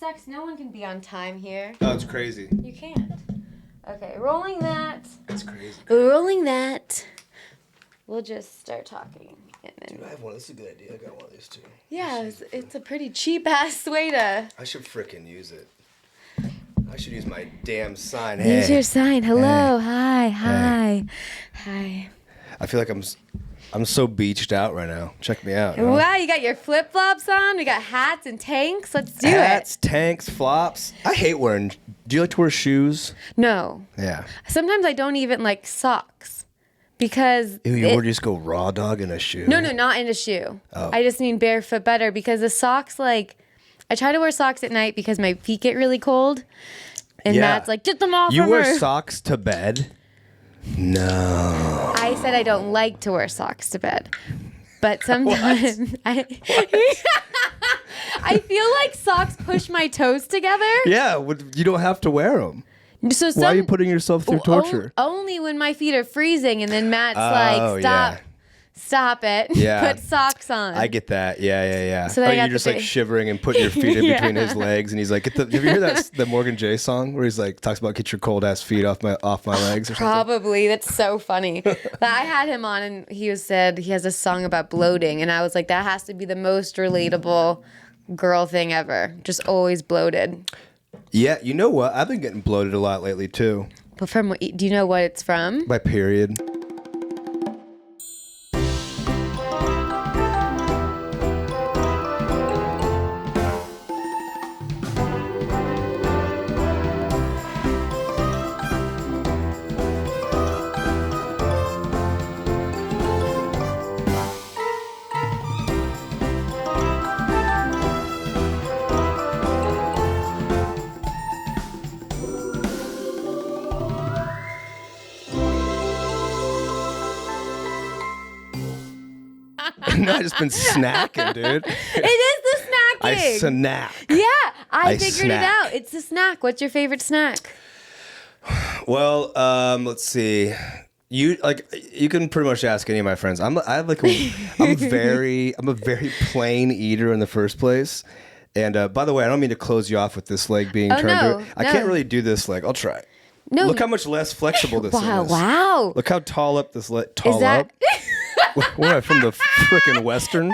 sucks. No one can be on time here. Oh, it's crazy. You can't. Okay, rolling that. It's crazy. Rolling that. We'll just start talking. And then... Dude, I have one. This is a good idea. I got one of these too. Yeah, it's a pretty cheap-ass way to... I should frickin' use it. I should use my damn sign. Use your sign. Hello. Hey. Hi. Hi. I feel like I'm so beached out right now. Check me out. No? Wow, you got your flip-flops on. We got hats and tanks. Let's do Hats, tanks, flops. I hate wearing... Do you like to wear shoes? No. Yeah. Sometimes I don't even like socks because... Ew, you would just go raw dog in a shoe? No, not in a shoe. Oh. I just mean barefoot better because the socks, like... I try to wear socks at night because my feet get really cold. And Matt's like, get them off. You wear her. socks to bed? No. I said I don't like to wear socks to bed. But sometimes I feel like socks push my toes together. Yeah, you don't have to wear them. So Why are you putting yourself through torture? Only when my feet are freezing and then Matt's like, stop it. Yeah. Put socks on. I get that. Yeah. So you're just like shivering and putting your feet in between his legs, and he's like, have you heard the Morgan J song where he's like talks about get your cold ass feet off my legs or something? Probably. That's so funny. But I had him on and he said he has a song about bloating, and I was like, that has to be the most relatable girl thing ever. Just always bloated. Yeah, you know what? I've been getting bloated a lot lately too. But from what? Do you know what it's from? My period. I've just been snacking, dude. It is the snacking. I snack. Yeah, I figured snack. it out. It's a snack. What's your favorite snack? Well, let's see. You can pretty much ask any of my friends. I'm a very plain eater in the first place. And by the way, I don't mean to close you off with this leg being turned. No, I can't really do this leg. I'll try. No. Look how much less flexible this is. Wow. Look how tall up this leg. Tall is that... up. What am I, from the frickin' Western?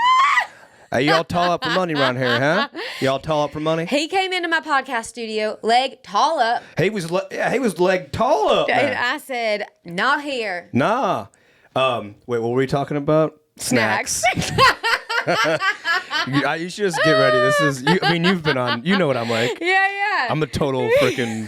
Y'all tall up for money around here, huh? Y'all tall up for money? He came into my podcast studio, leg tall up. He was leg tall up. And I said, not here. Nah. Wait, what were we talking about? Snacks. You should just get ready. This is. You've been on. You know what I'm like. Yeah. I'm a total freaking.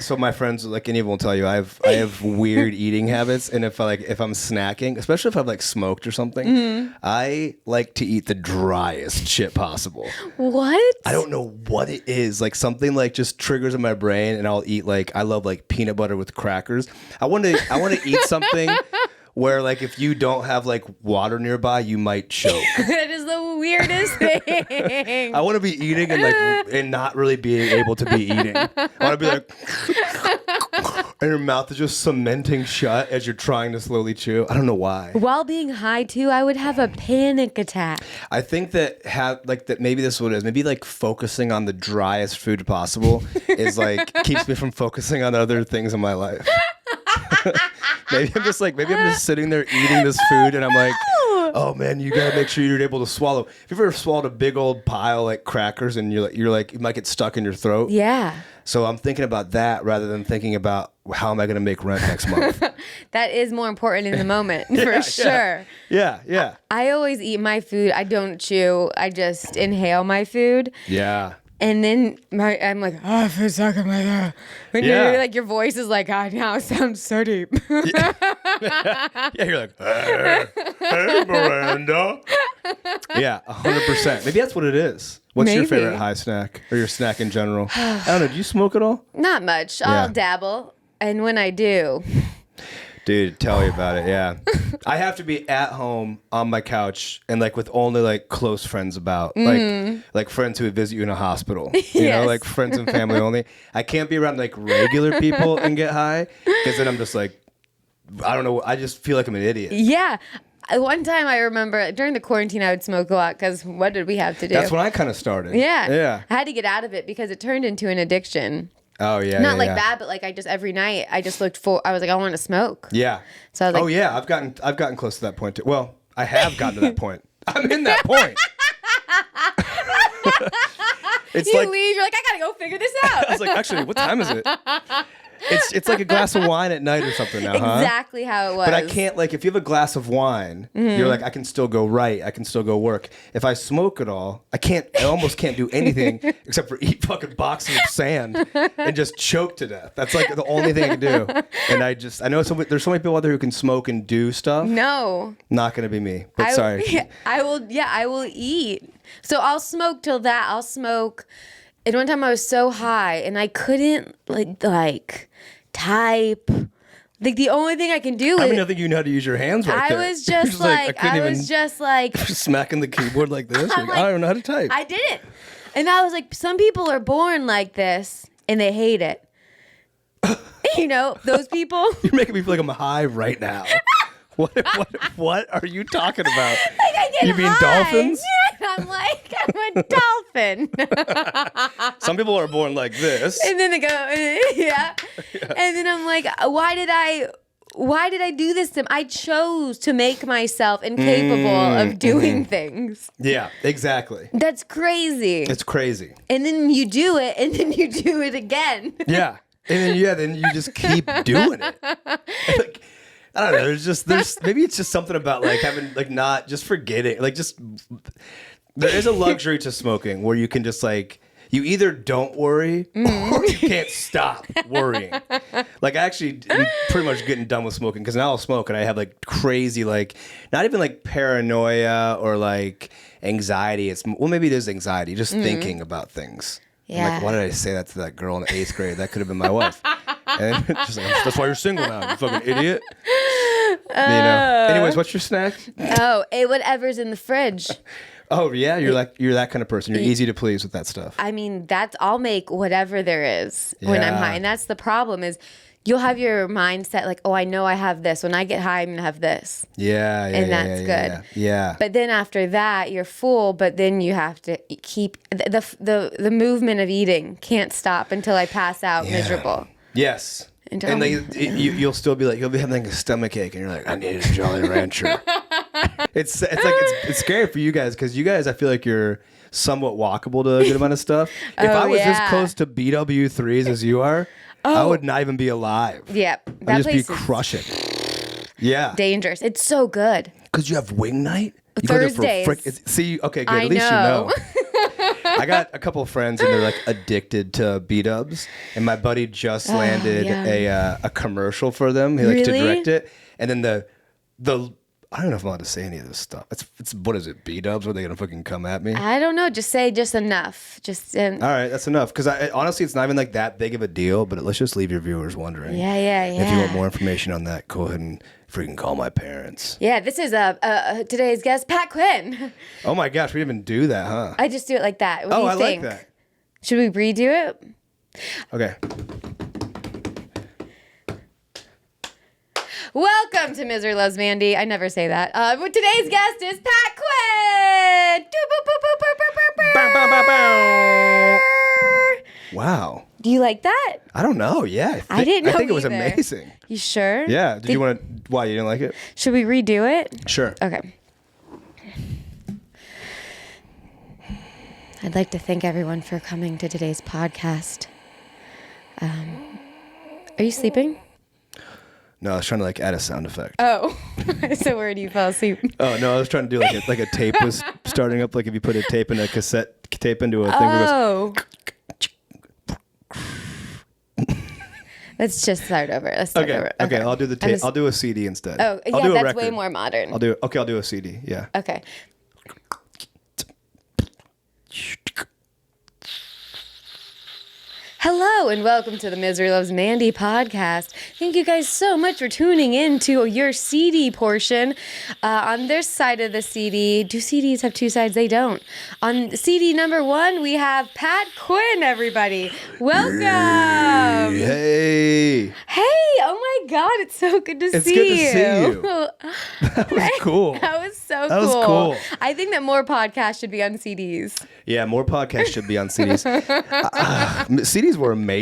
So my friends, like anyone will tell you, I have weird eating habits, and if I'm snacking, especially if I've like smoked or something, I like to eat the driest shit possible. What? I don't know what it is. Like something like just triggers in my brain, and I'll eat I love like peanut butter with crackers. I want to eat something where like if you don't have like water nearby, you might choke. That is the weirdest thing. I want to be eating and not really being able to be eating. I want to be like, and your mouth is just cementing shut as you're trying to slowly chew. I don't know why. While being high too, I would have a panic attack. I think that maybe this is what it is. Maybe like focusing on the driest food possible is like keeps me from focusing on other things in my life. Maybe I'm just sitting there eating this food and I'm like, oh man, you gotta make sure you're able to swallow. Have you ever swallowed a big old pile like crackers and you're like it might get stuck in your throat? Yeah. So I'm thinking about that rather than thinking about how am I gonna make rent next month. That is more important in the moment, for sure. Yeah. I always eat my food. I don't chew. I just inhale my food. Yeah. And then I'm like, oh, I feel stuck in my throat. When you're like, your voice is like, God, now it sounds so deep. Yeah, you're like, hey, Miranda. Yeah, 100%. Maybe that's what it is. What's your favorite high snack or your snack in general? I don't know. Do you smoke at all? Not much. I'll dabble. And when I do... Dude, tell me about it. Yeah. I have to be at home on my couch and like with only like close friends about like friends who would visit you in a hospital, you know, like friends and family only. I can't be around like regular people and get high because then I'm just like, I don't know. I just feel like I'm an idiot. Yeah. One time I remember during the quarantine I would smoke a lot because what did we have to do? That's when I kind of started. Yeah. Yeah. I had to get out of it because it turned into an addiction. Oh yeah. Not like yeah. that, but like I just every night I just looked for. I was like, I want to smoke. Yeah. So I was like, oh yeah, I've gotten close to that point too. Well, I have gotten to that point. I'm in that point. It's you like leave. You're like, I gotta go figure this out. I was like, actually, what time is it? It's like a glass of wine at night or something now, huh? Exactly how it was. But I can't, like, if you have a glass of wine, you're like, I can still go write. I can still go work. If I smoke it all, I almost can't do anything except for eat fucking boxes of sand and just choke to death. That's like the only thing I can do. And I know there's so many people out there who can smoke and do stuff. No. Not going to be me. But sorry. I will eat. So I'll smoke till that. I'll smoke. And one time I was so high and I couldn't like type. Like the only thing I can do I is mean, I think you know how to use your hands right there. I was just like smacking the keyboard like this. I'm I don't know how to type. I didn't. And I was like, some people are born like this and they hate it. You know, those people. You're making me feel like I'm high right now. What are you talking about? Like I get You mean high. dolphins? Yeah, I'm a dolphin. Some people are born like this. And then they go, yeah. And then I'm like, why did I do this to him? I chose to make myself incapable of doing things. Yeah, exactly. That's crazy. It's crazy. And then you do it, and then you do it again. Yeah. And then you just keep doing it. Like, I don't know. There's maybe it's just something about like having like not just forgetting, like just there is a luxury to smoking where you can just like you either don't worry or you can't stop worrying. Like I actually am pretty much getting done with smoking because now I'll smoke and I have like crazy like not even like paranoia or like anxiety. Maybe it is anxiety, just thinking about things. Yeah. I'm like, why did I say that to that girl in the 8th grade? That could have been my wife. And just like, that's why you're single now, you fucking idiot. You know. Anyways, what's your snack? Whatever's in the fridge. Oh yeah, you're that kind of person. You're easy to please with that stuff. I mean, I'll make whatever there is when I'm high. And that's the problem is you'll have your mindset like, oh, I know I have this. When I get high, I'm going to have this. Yeah. And that's good. Yeah. But then after that, you're full, but then you have to keep the movement of eating can't stop until I pass out miserable. Yes. And you'll still be like, you'll be having like a stomach ache and you're like, I need a Jolly Rancher. It's scary for you guys because you guys, I feel like you're somewhat walkable to a good amount of stuff. If I was as close to BW3s as you are, I would not even be alive. Yep. I'd just be crushing. Yeah. Dangerous. It's so good. Because you have wing night? You Thursdays. See, okay, good. At least you know. I got a couple of friends and they're like addicted to B-dubs. And my buddy just landed a commercial for them. He likes to direct it. And then the I don't know if I'm allowed to say any of this stuff. It's what is it? B-dubs? Are they gonna fucking come at me? I don't know. Just say just enough. All right, that's enough. Because honestly, it's not even like that big of a deal. But let's just leave your viewers wondering. Yeah. If you want more information on that, go ahead and freaking call my parents. Yeah, this is today's guest, Pat Quinn. Oh my gosh, we didn't even do that, huh? I just do it like that. What do you I think? like that. Should we redo it? Okay. Welcome to Misery Loves Mandy. I never say that. Today's guest is Pat Quinn. Bow, bow, bow, bow. Wow. Do you like that? I don't know. Yeah. I didn't know I think it was either. amazing. You sure? Yeah. Did you want to? Why, you didn't like it? Should we redo it? Sure. Okay. I'd like to thank everyone for coming to today's podcast. Are you sleeping? No, I was trying to like add a sound effect. Oh, so where do you fall asleep? Oh no, I was trying to do like a tape was starting up. Like if you put a tape in a cassette tape into a thing. Oh. Let's just start over. Let's start over. Okay. I'll do the tape. I'll do a CD instead. Oh, I'll do a that's record. way more modern. I'll do a CD. Yeah. Okay. Hello, Hello and welcome to the Misery Loves Mandy podcast. Thank you guys so much for tuning in to your CD portion. On this side of the CD, do CDs have two sides? They don't. On CD number 1, we have Pat Quinn, everybody. Welcome. Hey. Hey, oh my God, it's so good to see you. It's good to see you. That was cool. That was so That was cool. I think that more podcasts should be on CDs. Yeah, more podcasts should be on CDs. CDs were amazing.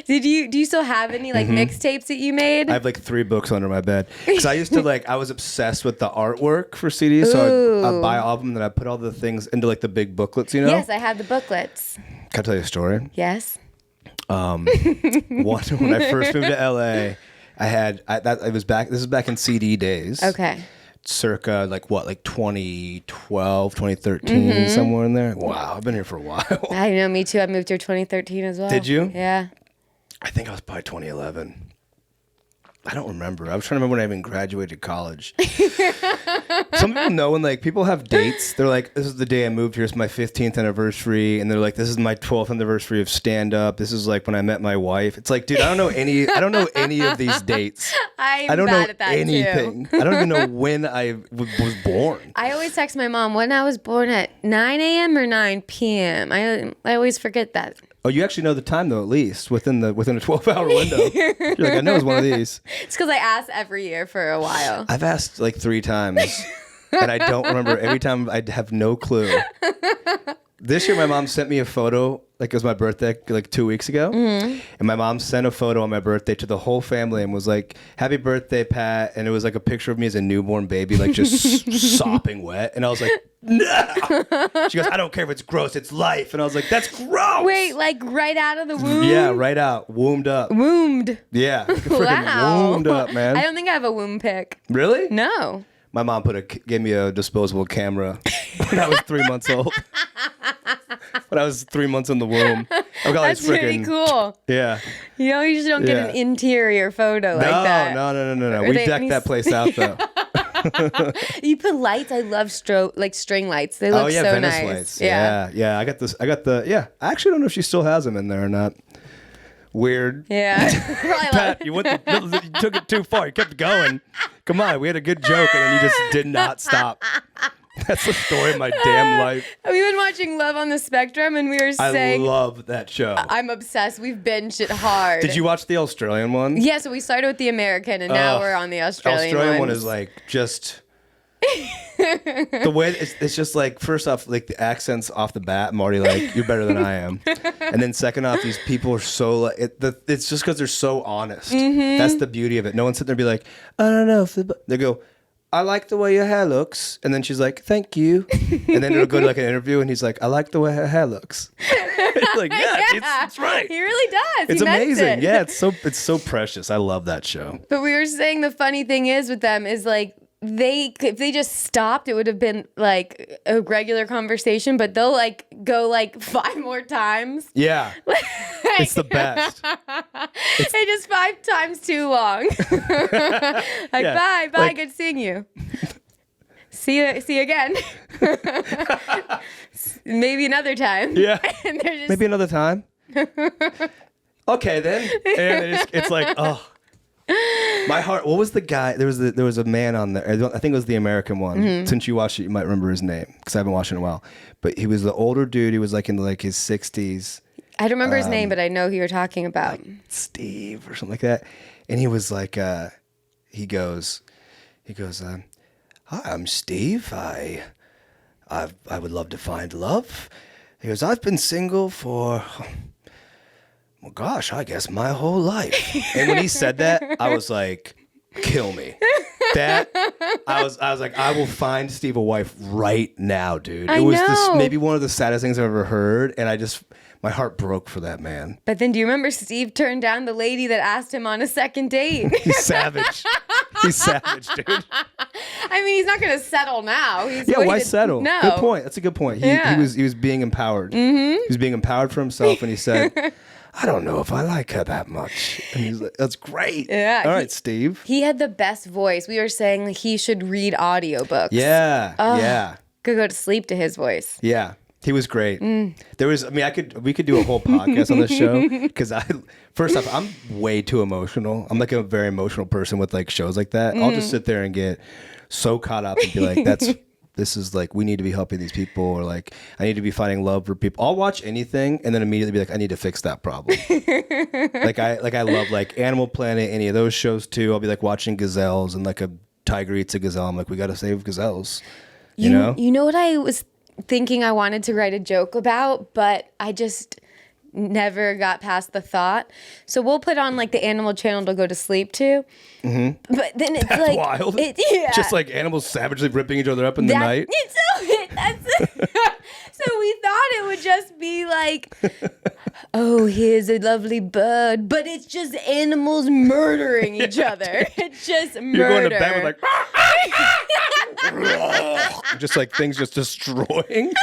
Do you still have any mixtapes that you made? I have 3 books under my bed. Because I used to I was obsessed with the artwork for CDs. So I'd buy all of them and then I'd put all the things into the big booklets, you know? Yes, I have the booklets. Can I tell you a story? Yes. When I first moved to LA, this was back in CD days. Okay. Circa 2012, 2013, somewhere in there. Wow, I've been here for a while. I know, me too. I moved here 2013 as well. Did you? Yeah. I think I was probably 2011. I don't remember. I was trying to remember when I even graduated college. Some people know when people have dates. They're like, this is the day I moved here. It's my 15th anniversary. And they're like, this is my 12th anniversary of stand up. This is when I met my wife. It's like, dude, I don't know any of these dates. I don't know anything. I don't even know when I was born. I always text my mom when I was born at 9 a.m. or 9 p.m. I always forget that. Oh, you actually know the time though, at least within a 12-hour window. You're like, I know it's one of these. It's because I ask every year for a while. I've asked 3 times, and I don't remember. Every time I have no clue. This year, my mom sent me a photo. It was my birthday 2 weeks ago, and my mom sent a photo on my birthday to the whole family and was like, "Happy birthday, Pat!" And it was a picture of me as a newborn baby, just sopping wet, and I was like, "No!" She goes, "I don't care if it's gross, it's life," and I was like, "That's gross." Wait, right out of the womb? Yeah, right out, wombed up. Wombed. Yeah, Wow. wombed up, man. I don't think I have a womb pic. Really? No. My mom gave me a disposable camera when I was 3 months old. When I was 3 months in the womb. That's pretty cool. Yeah. You usually don't get an interior photo like that. No. We decked that place out though. You put lights. I love string lights. They look so Venice nice. Lights. Yeah. I actually don't know if she still has them in there or not. Weird. Yeah. Pat, you took it too far. You kept going. Come on, we had a good joke and then you just did not stop. That's the story of my damn life. We've been watching Love on the Spectrum and we were saying... I love that show. I'm obsessed. We've binged it hard. Did you watch the Australian one? Yeah, so we started with the American and now we're on the Australian one is just... the way it's just first off, the accents off the bat, I'm already you're better than I am. And then second off, these people are so it's just because they're so honest. That's the beauty of it. No one's sitting there and be like, I don't know. They go, I like the way your hair looks. And then she's like, thank you. And then it'll go to an interview and he's like, I like the way her hair looks. It's right. He really does. It's amazing. Yeah, it's so precious. I love that show. But we were saying the funny thing is with them is if they just stopped, it would have been a regular conversation, but they'll go 5 more times. Yeah. It's the best. It's just 5 times too long. Bye, good seeing you. See you again. Maybe another time. Yeah. Maybe another time. Okay then. And it's oh. My heart. What was the guy? There was a man on there. I think it was the American one. Since you watched it, you might remember his name because I haven't watched it in a while. But he was the older dude. He was in his 60s. I don't remember his name, but I know who you're talking about. Steve or something like that. And he was he goes, hi, I'm Steve. I would love to find love. He goes, I've been single for. Well, gosh, I guess my whole life. And when he said that, I was like, kill me. I was like, I will find Steve a wife right now, dude. It was maybe one of the saddest things I've ever heard. And my heart broke for that man. But then do you remember Steve turned down the lady that asked him on a second date? He's savage. He's savage, dude. I mean, he's not going to settle now. Why settle? No. Good point. That's a good point. He was being empowered. He was being empowered for himself, and he said, I don't know if I like her that much. And he's like, that's great. Yeah. All right, Steve. He had the best voice. We were saying he should read audiobooks. Yeah. Yeah. Could go to sleep to his voice. Yeah. He was great. There was, I mean, we could do a whole podcast on this show because first off, I'm way too emotional. I'm like a very emotional person with like shows like that. I'll just sit there and get so caught up and be like, this is like, we need to be helping these people, or like, I need to be finding love for people. I'll watch anything and then immediately be like, I need to fix that problem. I love like Animal Planet, any of those shows too. I'll be like watching gazelles and like a tiger eats a gazelle. I'm like, we got to save gazelles. You know? You know what I was thinking I wanted to write a joke about, but I just never got past the thought. So we'll put on like the Animal Channel to go to sleep to. Mm-hmm. But then it's That's like wild. Yeah. Just like animals savagely ripping each other up in the night. So we thought it would just be like, oh, here's a lovely bird, but it's just animals murdering each other. It's just murder. You're going to bed with like, just like things just destroying.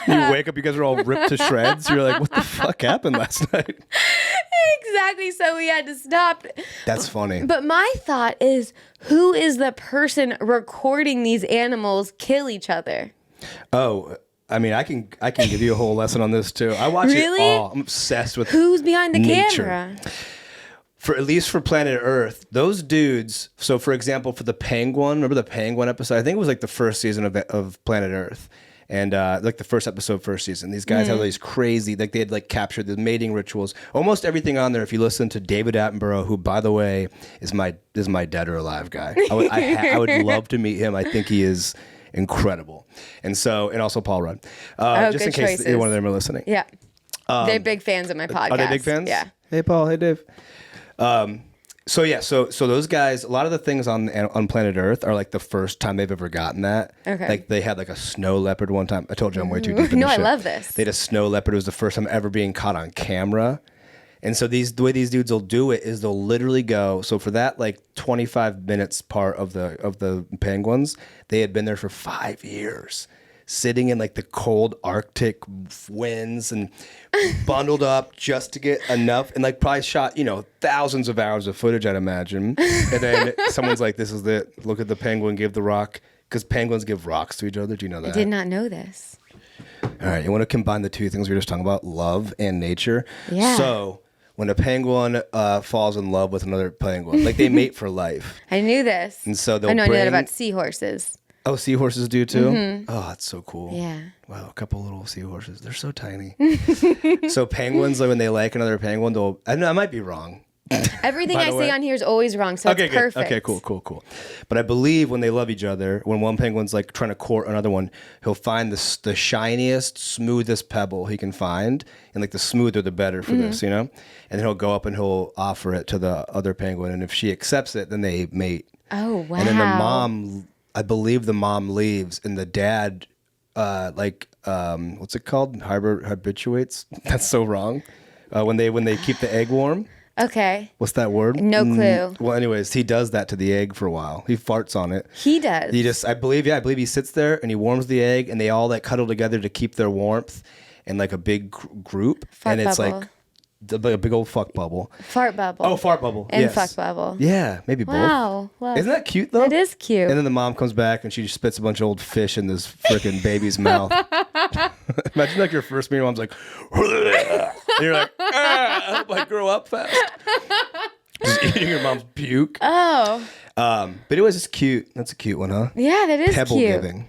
You wake up, you guys are all ripped to shreds. You're like, what the fuck happened last night? Exactly. So we had to stop. That's funny. But my thought is, who is the person recording these animals kill each other? Oh, I mean, I can give you a whole lesson on this too. I watch it all. I'm obsessed with who's behind the nature. camera. At least for Planet Earth, those dudes. So, for example, for the penguin, remember the penguin episode? I think it was like the first season of Planet Earth. And like the first episode, first season, these guys have these crazy, like they had like captured the mating rituals, almost everything on there. If you listen to David Attenborough, who by the way is my dead or alive guy, I would love to meet him. I think he is incredible. And also Paul Rudd, just in case either one of them are listening. Yeah, they're big fans of my podcast. Are they big fans? Yeah. Hey Paul, hey Dave. So those guys, a lot of the things on Planet Earth are like the first time they've ever gotten that. Okay. Like they had like a snow leopard one time. I told you I'm way too deep in No, this shit. I love this. They had a snow leopard. It was the first time ever being caught on camera. And so the way these dudes will do it is they'll literally go. So for that like 25 minutes part of the penguins, they had been there for 5 years, sitting in like the cold Arctic winds and bundled up just to get enough, and like probably shot, thousands of hours of footage, I'd imagine. And then someone's like, this is it. Look at the penguin give the rock, because penguins give rocks to each other. Do you know that? I did not know this. All right. You want to combine the two things we were just talking about, love and nature? Yeah. So when a penguin falls in love with another penguin, like they mate for life. I knew this. And so I knew that about seahorses. Oh, seahorses do too? Mm-hmm. Oh, that's so cool. Yeah. Wow, a couple little seahorses. They're so tiny. So penguins, like when they like another penguin, I might be wrong. Everything I say on here is always wrong, so it's perfect. Okay, cool. But I believe when they love each other, when one penguin's like trying to court another one, he'll find the shiniest, smoothest pebble he can find, and like the smoother the better for this, And then he'll go up and he'll offer it to the other penguin, and if she accepts it, then they mate. Oh, wow. And then the mom, I believe the mom leaves, and the dad, what's it called? Habituates. That's so wrong. When they keep the egg warm. Okay. What's that word? No clue. Well, anyways, he does that to the egg for a while. He farts on it. He does. I believe he sits there and he warms the egg, and they all like cuddle together to keep their warmth in like a big group. Fart and it's bubble. like a big old fuck bubble. Fart bubble. Oh, fart bubble. And yes. fuck bubble. Yeah, maybe both. Wow. Isn't that cute though? It is cute. And then the mom comes back and she just spits a bunch of old fish in this freaking baby's mouth. Imagine like your first meal, mom's like, and you're like, I hope I grow up fast. Just eating your mom's puke. Oh. But anyways, it's cute. That's a cute one, huh? Yeah, that is Pebble cute. giving.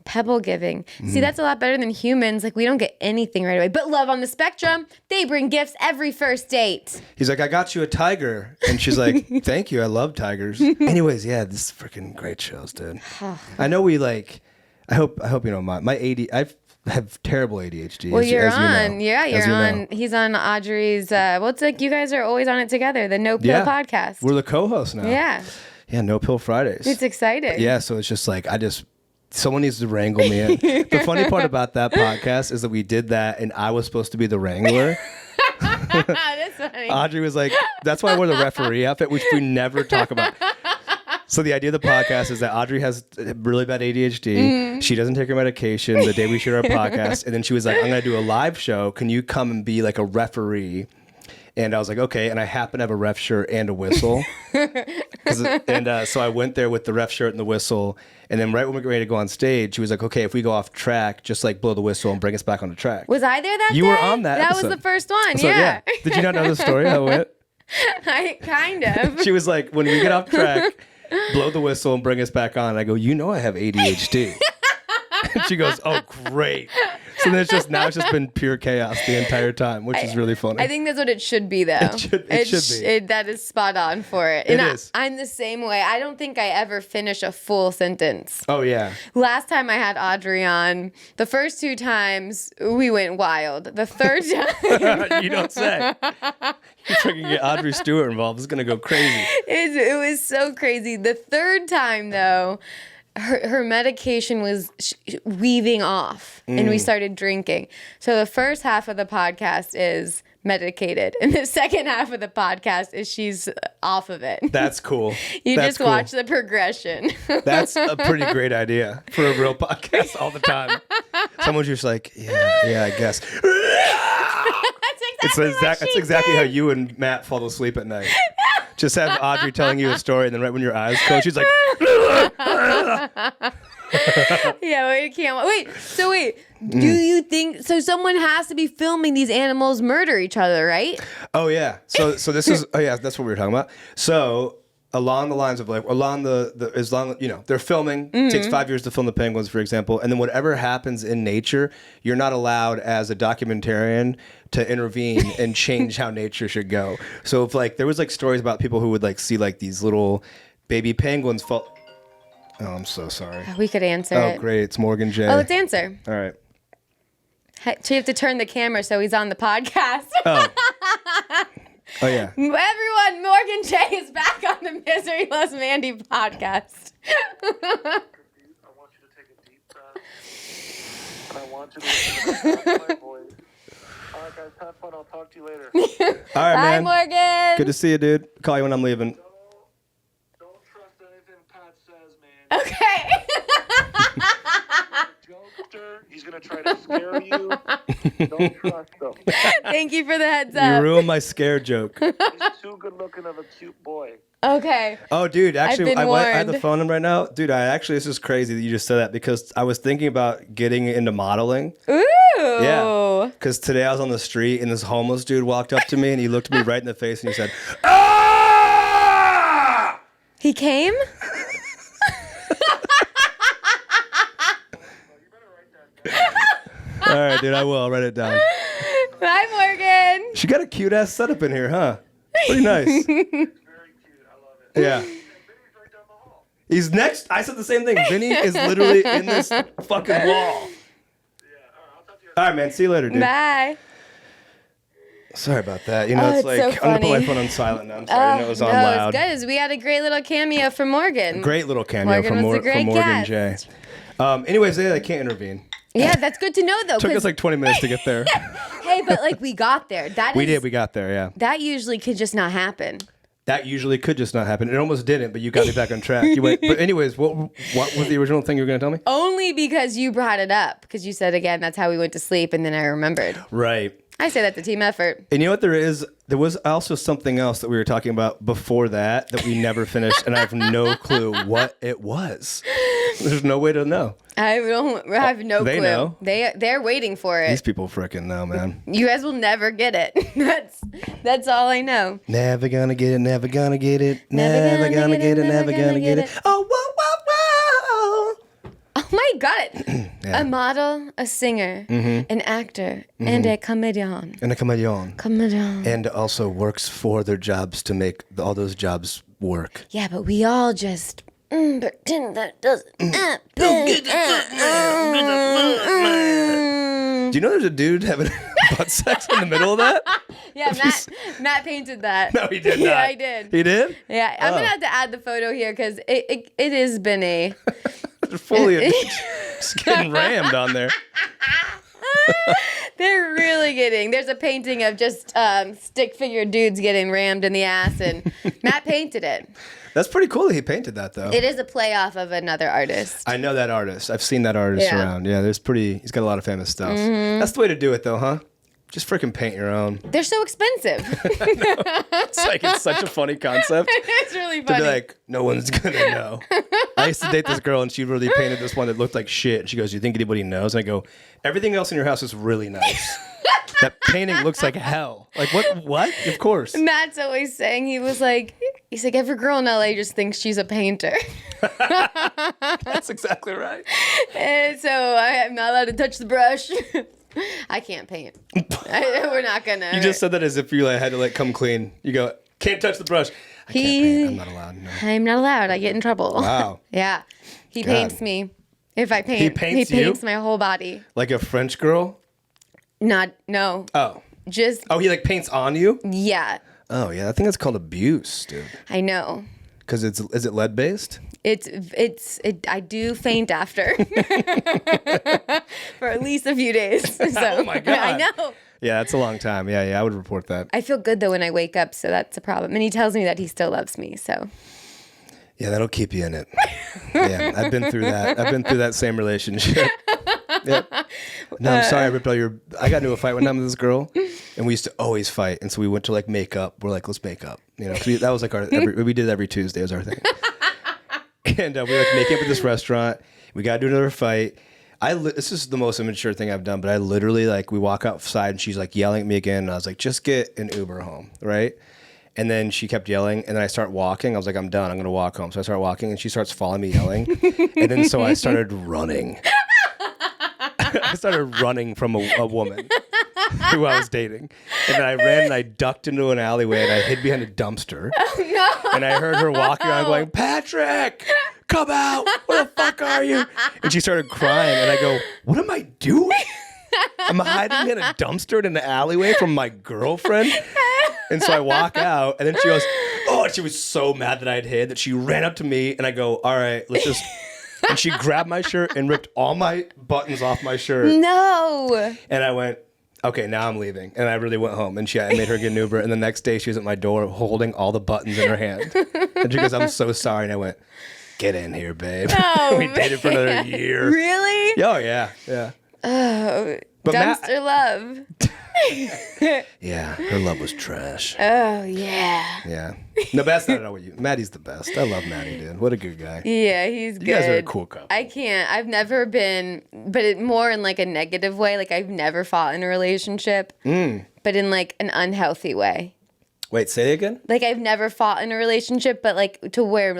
Pebble giving. See, that's a lot better than humans. Like, we don't get anything right away. But love on the spectrum, they bring gifts every first date. He's like, I got you a tiger. And she's like, thank you. I love tigers. Anyways, yeah, this is freaking great shows, dude. I know we like, I hope you know my I have terrible ADHD. Well, you're on. You know. Yeah, you're on. He's on Audrey's, it's like you guys are always on it together, the No Pill podcast. We're the co-hosts now. Yeah. Yeah, No Pill Fridays. It's exciting. Yeah, so it's just like, someone needs to wrangle me in. The funny part about that podcast is that we did that and I was supposed to be the wrangler. That's funny. Audrey was like, that's why I wore the referee outfit, which we never talk about. So the idea of the podcast is that Audrey has really bad ADHD. Mm-hmm. She doesn't take her medication the day we shoot our podcast. And then she was like, I'm going to do a live show. Can you come and be like a referee? And I was like, okay. And I happen to have a ref shirt and a whistle. So I went there with the ref shirt and the whistle. And then right when we were ready to go on stage, she was like, okay, if we go off track, just like blow the whistle and bring us back on the track. Was I there that day? You were on that That episode. was the first one, So, yeah. Did you not know the story how it went? I kind of. She was like, when we get off track, blow the whistle and bring us back on. And I go, you know I have ADHD. And she goes, oh, great. So then it's just been pure chaos the entire time, which is really funny. I think that's what it should be, though. It should be. That is spot on for it. It And is. I'm the same way. I don't think I ever finish a full sentence. Oh, yeah. Last time I had Audrey on, the first 2 times we went wild. The third time, You don't say. You freaking get Audrey Stewart involved. It's going to go crazy. it was so crazy. The third time, though, her medication was weaving off and we started drinking. So the first half of the podcast is medicated and the second half of the podcast is she's off of it. That's cool. You That's just cool. watch the progression. That's a pretty great idea for a real podcast all the time. Someone's just like, yeah, I guess. That's exactly how you and Matt fall asleep at night. Just have Audrey telling you a story, and then right when your eyes close, she's like, Yeah, we can't. Wait. Do you think so? Someone has to be filming these animals murder each other, right? oh yeah. So this is that's what we were talking about. So along the lines of like as long they're filming. It takes 5 years to film the penguins, for example, and then whatever happens in nature, you're not allowed as a documentarian to intervene and change how nature should go. So if like there was like stories about people who would like see like these little baby penguins fall. Oh, I'm so sorry. We could answer Oh, it. great. It's Morgan J. Oh, let's answer. All right. So you have to turn the camera so he's on the podcast. Oh, yeah. Everyone, Morgan J is back on the Misery Loves Mandy podcast. I want you to take a deep breath. And I want you to listen to my voice. All right, guys, have fun. I'll talk to you later. All right, Bye, man. Morgan. Good to see you, dude. Call you when I'm leaving. Don't trust anything Pat says, man. Okay. Jokester. He's going to try to scare you. Don't trust him. Thank you for the heads You up. ruined my scare joke. He's too good looking of a cute boy. Okay. Oh, dude, actually, been I have the warned. phone number right now. Dude, this is crazy that you just said that because I was thinking about getting into modeling. Ooh. Yeah. Because today I was on the street and this homeless dude walked up to me and he looked me right in the face and he said, "Ah!" He came? All right, dude, I will. I'll write it down. Bye, Morgan. She got a cute ass setup in here, huh? Pretty nice. Very cute. I love it. Yeah. And Vinny's right down the hall. He's next. I said the same thing. Vinny is literally in this fucking wall. Yeah, all right, I'll talk to you. All right, man. See you later, dude. Bye. Sorry about that. You know, Oh, it's it's like so I'm gonna put my funny. phone on silent now. I'm sorry. I know it was on no, loud. it's good. We had a great little cameo from Morgan. Great little cameo Morgan from, was a great from Morgan guest. J. Anyways, I can't intervene. Yeah, that's good to know though. Took 'cause- us like 20 minutes to get there. hey, but like we got there. We did. We got there. Yeah. That usually could just not happen. That usually could just not happen. It almost didn't, but you got me back on track. You went. But anyways, what was the original thing you were gonna tell me? Only because you brought it up. Because you said again, that's how we went to sleep, and then I remembered. Right. I say that's a team effort. And you know what there is? There was also something else that we were talking about before that we never finished, and I have no clue what it was. There's no way to know. I have no They clue. know. They're waiting for These it. people frickin' know, man. You guys will never get it. That's all I know. Never gonna get it, never gonna get it, never gonna get it, never gonna get it. Oh, whoa, whoa, whoa. Oh my god! Yeah. A model, a singer, an actor, and a comedian. And a comedian. Comedian. And also works for their jobs to make all those jobs work. Yeah, but we all just pretend that doesn't happen. Do you know there's a dude having butt sex in the middle of that? Yeah, Matt painted that. No, he did not. Yeah, I did. He did? Yeah, I'm Oh. gonna have to add the photo here because it has been a. Fully just getting rammed on there. They're really getting. There's a painting of just stick figure dudes getting rammed in the ass, and Matt painted it. That's pretty cool that he painted that, though. It is a play off of another artist. I know that artist. I've seen that artist Yeah. around. Yeah, he's got a lot of famous stuff. That's the way to do it, though, huh? Just freaking paint your own. They're so expensive. It's such a funny concept. It's really To funny. be like, no one's gonna know. I used to date this girl, and she really painted this one that looked like shit. And she goes, "You think anybody knows?" And I go, "Everything else in your house is really nice. That painting looks like hell. Like what? What? Of course." Matt's always saying he's like every girl in LA just thinks she's a painter. That's exactly right. And so I'm not allowed to touch the brush. I can't paint. We're not gonna. You just said that as if you had to come clean. You go, "Can't touch the brush." I can't paint. I'm not allowed. No. I'm not allowed. I get in trouble. Wow. Yeah. He God. paints me. If I paint, He paints you? He paints my whole body. Like a French girl. No. Oh. Just Oh, he paints on you. yeah. Oh yeah, I think that's called abuse, dude. I know. Because is it lead based? I do faint after for at least a few days. So, Oh my God. I know. Yeah, that's a long time. Yeah, I would report that. I feel good though when I wake up, so that's a problem. And he tells me that he still loves me. So Yeah, that'll keep you in it. Yeah, I've been through that. I've been through that same relationship. Yep. No, I'm sorry I ripped all your. I got into a fight one time with this girl, and we used to always fight. And so we went to make up. We're like, let's make up. 'Cause that was our. We did it every Tuesday. Was our thing. And we were making up at this restaurant. We got to do another fight. This is the most immature thing I've done, but I literally we walk outside and she's yelling at me again. And I was like, just get an Uber home, right? And then she kept yelling, and then I start walking. I was like, I'm done. I'm gonna walk home. So I start walking, and she starts following me yelling, and then so I started running. I started running from a woman who I was dating. And then I ran and I ducked into an alleyway and I hid behind a dumpster. Oh, no. And I heard her walking around going, "Patrick, come out. Where the fuck are you?" And she started crying. And I go, "What am I doing? I'm hiding in a dumpster in the alleyway from my girlfriend." And so I walk out, and then she goes, "Oh," and she was so mad that I'd hid that she ran up to me, and I go, "All right, let's just." And she grabbed my shirt and ripped all my buttons off my shirt. no. And I went, "Okay, now I'm leaving." And I really went home, and I made her get an Uber. And the next day, she was at my door holding all the buttons in her hand. And she goes, "I'm so sorry." And I went, "Get in here, babe." Oh, we dated for another year. Really? Oh, yeah. Oh, But dumpster love. Yeah, her love was trash. Oh, yeah. Yeah. No, but that's not at what you. Maddie's the best. I love Maddie, dude. What a good guy. Yeah, he's good. You guys are a cool couple. I can't. I've never been, but more in a negative way. I've never fought in a relationship, but in an unhealthy way. Wait, say it again? I've never fought in a relationship, but to where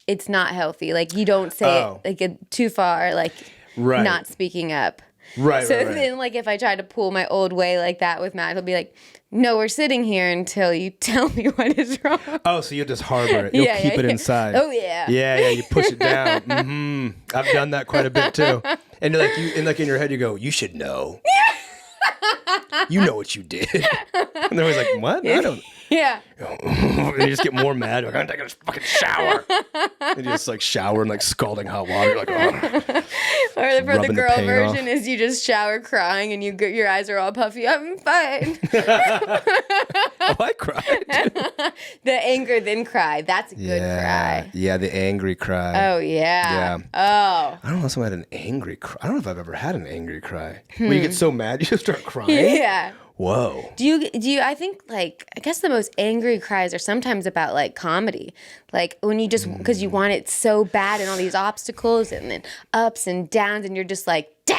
it's not healthy. You don't say it too far, Right. not speaking up. Right, So right, right. then, if I try to pull my old way like that with Matt, he'll be like, "No, we're sitting here until you tell me what is wrong." Oh, so you'll just harbor it. You'll keep it inside. Oh, yeah. Yeah, you push it down. I've done that quite a bit too. And in your head you go, "You should know." You know what you did. And they're always like, "What? I don't." Yeah. And you just get more mad. You're I'm taking a fucking shower. And you just shower in scalding hot water. You're "Oh." Or for the rubbing the girl paint version off. is you just shower crying and your eyes are all puffy. "I'm fine." Oh, I cried. The anger then cry. That's a good cry. Yeah, the angry cry. Oh yeah. Yeah. Oh. I don't know if I had an angry cry. I don't know if I've ever had an angry cry. Where you get so mad you just start crying. Yeah. Whoa. Do you I think I guess the most angry cries are sometimes about comedy. When you just because you want it so bad and all these obstacles and then ups and downs and you're just "Dah!"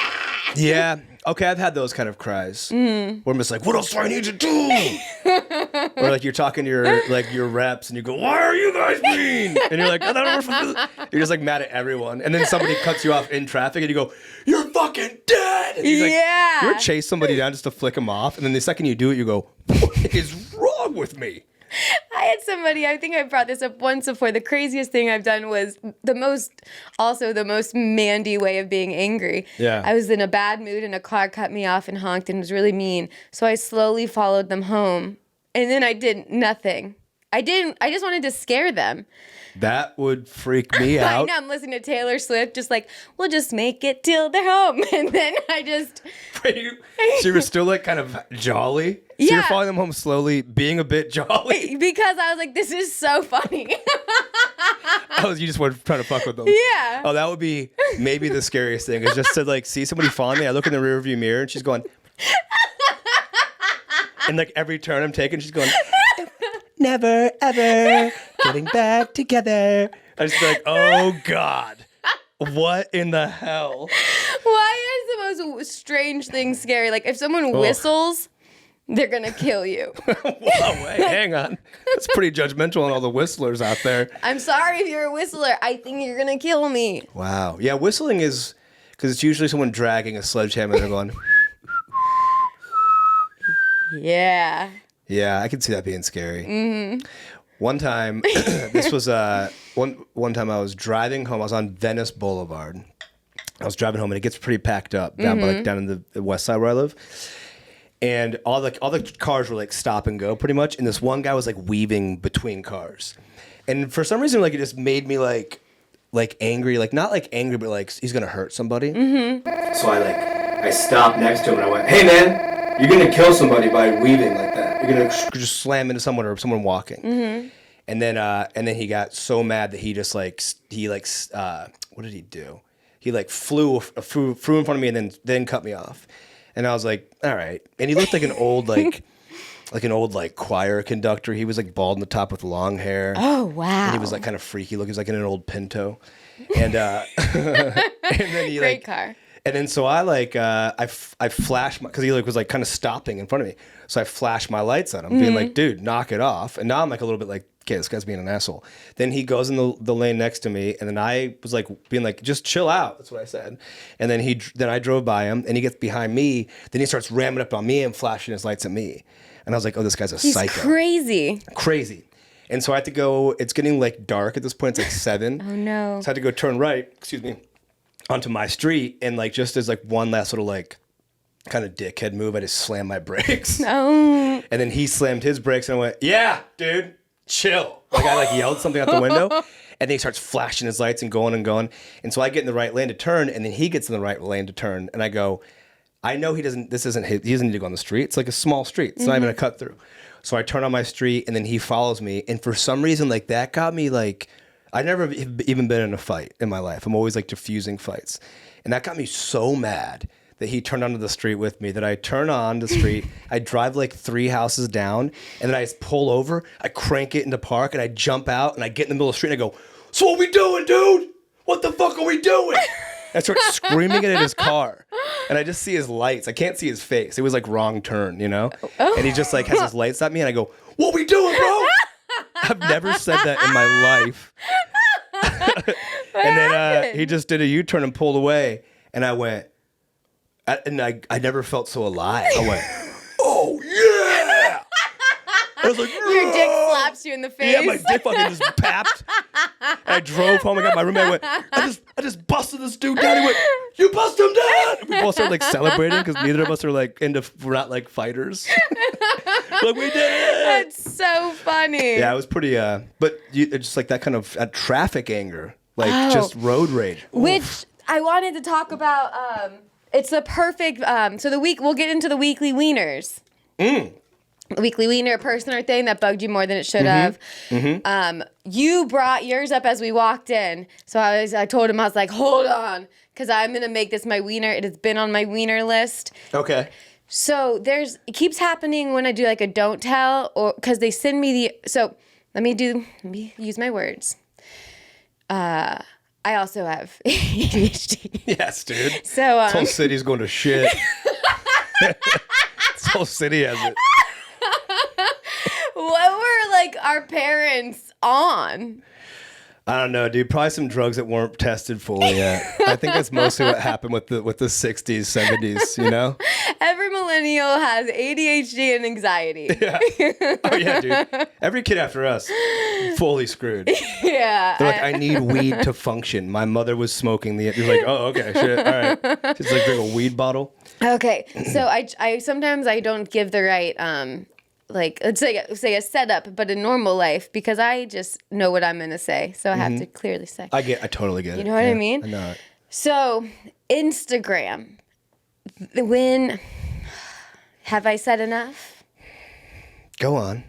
Yeah. Okay, I've had those kind of cries. Where I'm just "What else do I need to do?" Or you're talking to your reps and you go, "Why are you guys mean?" And you're like, "I thought we're supposed to-" You're just mad at everyone. And then somebody cuts you off in traffic and you go, "You're fucking dead." And he's Yeah. You ever chase somebody down just to flick them off? And then the second you do it, you go, "What is wrong with me?" I had somebody, I think I brought this up once before. The craziest thing I've done was the most Mandy way of being angry. Yeah. I was in a bad mood and a car cut me off and honked and was really mean. So I slowly followed them home. And then I did nothing. I just wanted to scare them. That would freak me I out. know, I'm listening to Taylor Swift, just we'll just make it till they're home. And then I just... So you were still kind of jolly? So you're Yeah. following them home slowly, being a bit jolly? Because I was like, this is so funny. Oh, you just were trying to fuck with them? Yeah. Oh, that would be maybe the scariest thing is just to see somebody following me. I look in the rearview mirror and she's going... And like every turn I'm taking, she's going, never, ever getting back together. I just be like, oh God, what in the hell? Why is the most strange thing scary? Like if someone whistles, they're gonna kill you. Whoa, wait, hang on. That's pretty judgmental on all the whistlers out there. I'm sorry if you're a whistler. I think you're gonna kill me. Wow. Yeah, whistling is, because it's usually someone dragging a sledgehammer and they're going. Yeah. Yeah, I can see that being scary. One time, this was one time I was driving home. I was on Venice Boulevard. I was driving home, and it gets pretty packed up down in the west side where I live. And all the cars were like stop and go pretty much. And this one guy was like weaving between cars. And for some reason, like it just made me like angry, like not like angry, but like he's gonna hurt somebody. So I stopped next to him and I went, "Hey man, you're gonna kill somebody by weaving like that. You're gonna just slam into someone or someone walking." And then he got so mad that he what did he do? He like flew in front of me and then cut me off. And I was like, all right. And he looked like an old choir conductor. He was like bald in the top with long hair. Oh wow. And he was like kind of freaky looking. He was like in an old Pinto. And and then he Great car. And then so I flashed because he like was like kind of stopping in front of me. So I flashed my lights at him, being like, dude, knock it off. And now I'm like a little bit like, okay, this guy's being an asshole. Then he goes in the lane next to me, and then I was like being like, just chill out. That's what I said. And then I drove by him, and he gets behind me. Then he starts ramming up on me and flashing his lights at me. And I was like, oh, this guy's a psycho. Crazy. And so I had to go. It's getting like dark at this point. It's like 7. Oh no. So I had to go turn right. Onto my street, and like just as like one last little like kind of dickhead move, I just slammed my brakes. No. And then he slammed his brakes, and I went, "Yeah, dude, chill." Like I like yelled something out the window, and then he starts flashing his lights and going. And so I get in the right lane to turn, and then he gets in the right lane to turn, and I go, I know he doesn't need to go on the street. It's like a small street. It's not even a cut through. So I turn on my street, and then he follows me, and for some reason, like that got me like. I never even been in a fight in my life. I'm always like diffusing fights. And that got me so mad that he turned onto the street with me that I turn on the street. I drive like 3 houses down, and then I just pull over. I crank it into park, and I jump out, and I get in the middle of the street, and I go, "So what we doing, dude? What the fuck are we doing?" I start screaming it at his car, and I just see his lights. I can't see his face. It was like wrong turn, you know? And he just like has his lights at me, and I go, "What we doing, bro?" I've never said that in my life. And then he just did a U-turn and pulled away. And I went, I never felt so alive. I went, "Oh, yeah." I was like, Your dick slaps you in the face. yeah, my dick fucking just papped. And I drove home. I got my roommate. I went, I just busted this dude down. He went, "You busted him down." And we both started like celebrating because neither of us are like we're not like fighters. Like, we did it. That's so funny. Yeah, it was pretty. But it's just like that kind of traffic anger, like just road rage. Which I wanted to talk about. It's the perfect. So we'll get into the weekly wieners. Weekly wiener person or thing that bugged you more than it should have. You brought yours up as we walked in, so I told him, I was like, hold on, because I'm gonna make this my wiener. It has been on my wiener list. Okay. So it keeps happening when I do like a don't tell, or because they send me so let me use my words. I also have ADHD. Yes, dude. So this whole city's going to shit. This whole city has it. What were like our parents on? I don't know, dude. Probably some drugs that weren't tested fully yet. I think that's mostly what happened with the 60s, 70s, you know? Every millennial has ADHD and anxiety. Yeah. Oh, yeah, dude. Every kid after us, fully screwed. Yeah. They're like, I need weed to function. My mother was smoking the... You're like, oh, okay, shit, all right. Just like drink a weed bottle. Okay, so I sometimes I don't give the right... like let's say a setup, but in normal life, because I just know what I'm gonna say, so I have to clearly say. I totally get it. You know what I mean? I know it. So Instagram, when have I said enough? Go on.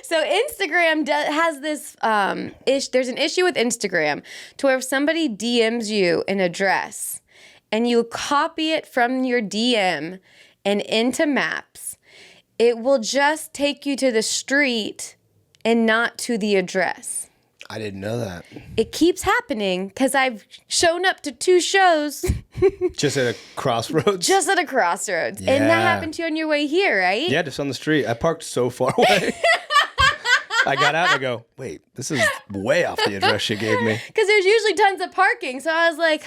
So Instagram has this there's an issue with Instagram to where if somebody DMs you an address and you copy it from your DM and into Maps, it will just take you to the street and not to the address. I didn't know that. It keeps happening because I've shown up to 2 shows Just at a crossroads? just at a crossroads. And that Yeah. happened to you on your way here, right? Yeah, just on the street. I parked so far away. I got out and I go, wait, this is way off the address she gave me. Because there's usually tons of parking. So I was like,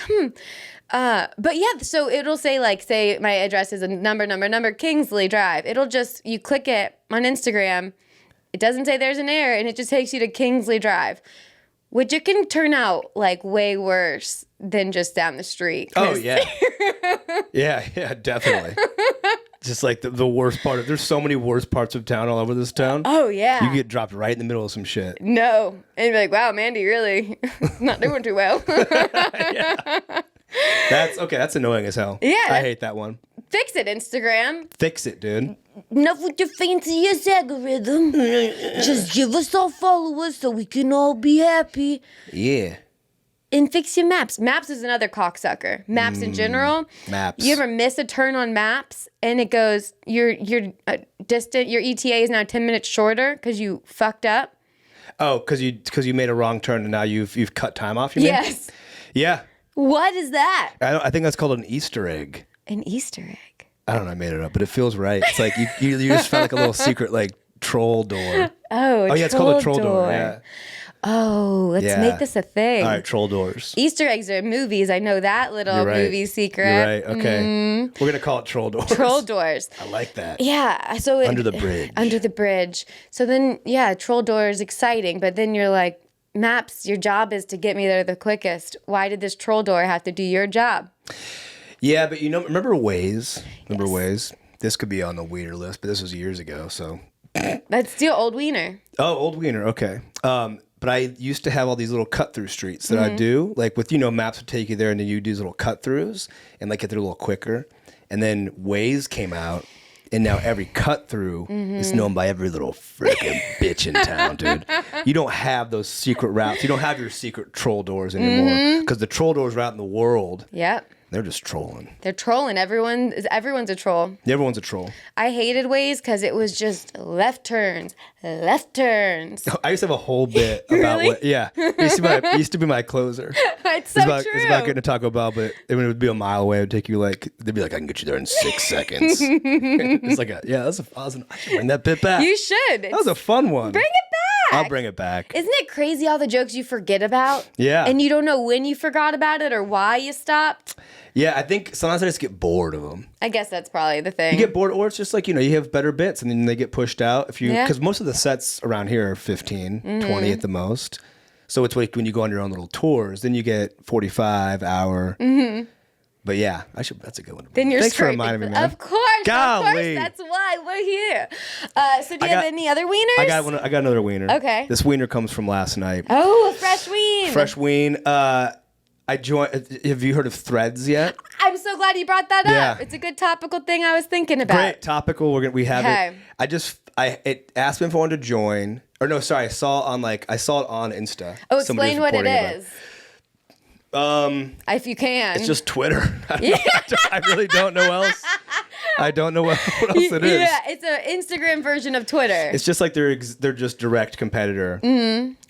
but yeah, so it'll say like, say my address is a number, Kingsley Drive. It'll just, you click it on Instagram. It doesn't say there's an error and it just takes you to Kingsley Drive, which it can turn out like way worse than just down the street. Oh, yeah. yeah, definitely. Just like the worst part of, there's so many worst parts of town all over this town. Oh, yeah. You get dropped right in the middle of some shit. No. And you'd be like, wow, Mandy really not doing too well. That's annoying as hell. Yeah. I hate that one. Fix it, Instagram. Fix it, dude. Enough with your fanciest algorithm. Just give us all followers so we can all be happy. Yeah. And fix your Maps. Maps is another cocksucker. Maps in general. Maps. You ever miss a turn on Maps and it goes, your distant, your ETA is now 10 minutes shorter because you fucked up? Oh, because you made a wrong turn and now you've cut time off, you mean? Yes. Yeah. What is that? I think that's called an Easter egg. An Easter egg. I don't know, I made it up, but it feels right. It's like you just found like a little secret like troll door. Oh, Yeah, it's called a troll door. Yeah. Oh, let's Yeah. make this a thing. All right, troll doors. Easter eggs are in movies. I know that little You're right. movie secret. You're right. Okay. We're gonna call it troll doors. Troll doors. I like that. Yeah. So Under the bridge. Under the bridge. So then, yeah, troll doors exciting, but then you're like, Maps, your job is to get me there the quickest. Why did this troll door have to do your job? Yeah, but remember Waze? Remember Waze? This could be on the Wiener list, but this was years ago, so. That's still old Wiener. Oh, Old Wiener, okay. But I used to have all these little cut-through streets that I do. Like with, Maps would take you there and then you do these little cut-throughs and like get there a little quicker. And then Waze came out and now every cut-through is known by every little freaking bitch in town, dude. You don't have those secret routes. You don't have your secret troll doors anymore because the troll doors are out in the world. Yep. They're just trolling. They're trolling. Everyone's a troll. Everyone's a troll. I hated Waze because it was just left turns. I used to have a whole bit about Really? it used to be my closer. It's so true. It's about getting to Taco Bell, but it would be a mile away. It would take you they'd be like, I can get you there in 6 seconds. It's like that's awesome. I should bring that bit back. You should. That was a fun one. Bring it back. I'll bring it back. Isn't it crazy all the jokes you forget about? Yeah. And you don't know when you forgot about it or why you stopped? Yeah, I think sometimes I just get bored of them. I guess that's probably the thing. You get bored, or it's just like, you have better bits and then they get pushed out. Because most of the sets around here are 15, 20 at the most. So it's like when you go on your own little tours, then you get 45 hour. But yeah, that's a good one. Then you're Thanks for straight. reminding me, man. Of course, Golly. that's why we're here. So do you have any other wieners? I got another wiener. Okay. This wiener comes from last night. Oh, a fresh wien. Fresh wien. I joined. Have you heard of Threads yet? I'm so glad you brought that Yeah. up. It's a good topical thing I was thinking about. Great topical. We have it. It asked me if I wanted to join. Or no, sorry. I saw it on Insta. Oh, Somebody explain was what it reporting about is. If you can. It's just Twitter. I really don't know else. I don't know what else it is. Yeah, it's an Instagram version of Twitter. It's just like they're just direct competitor.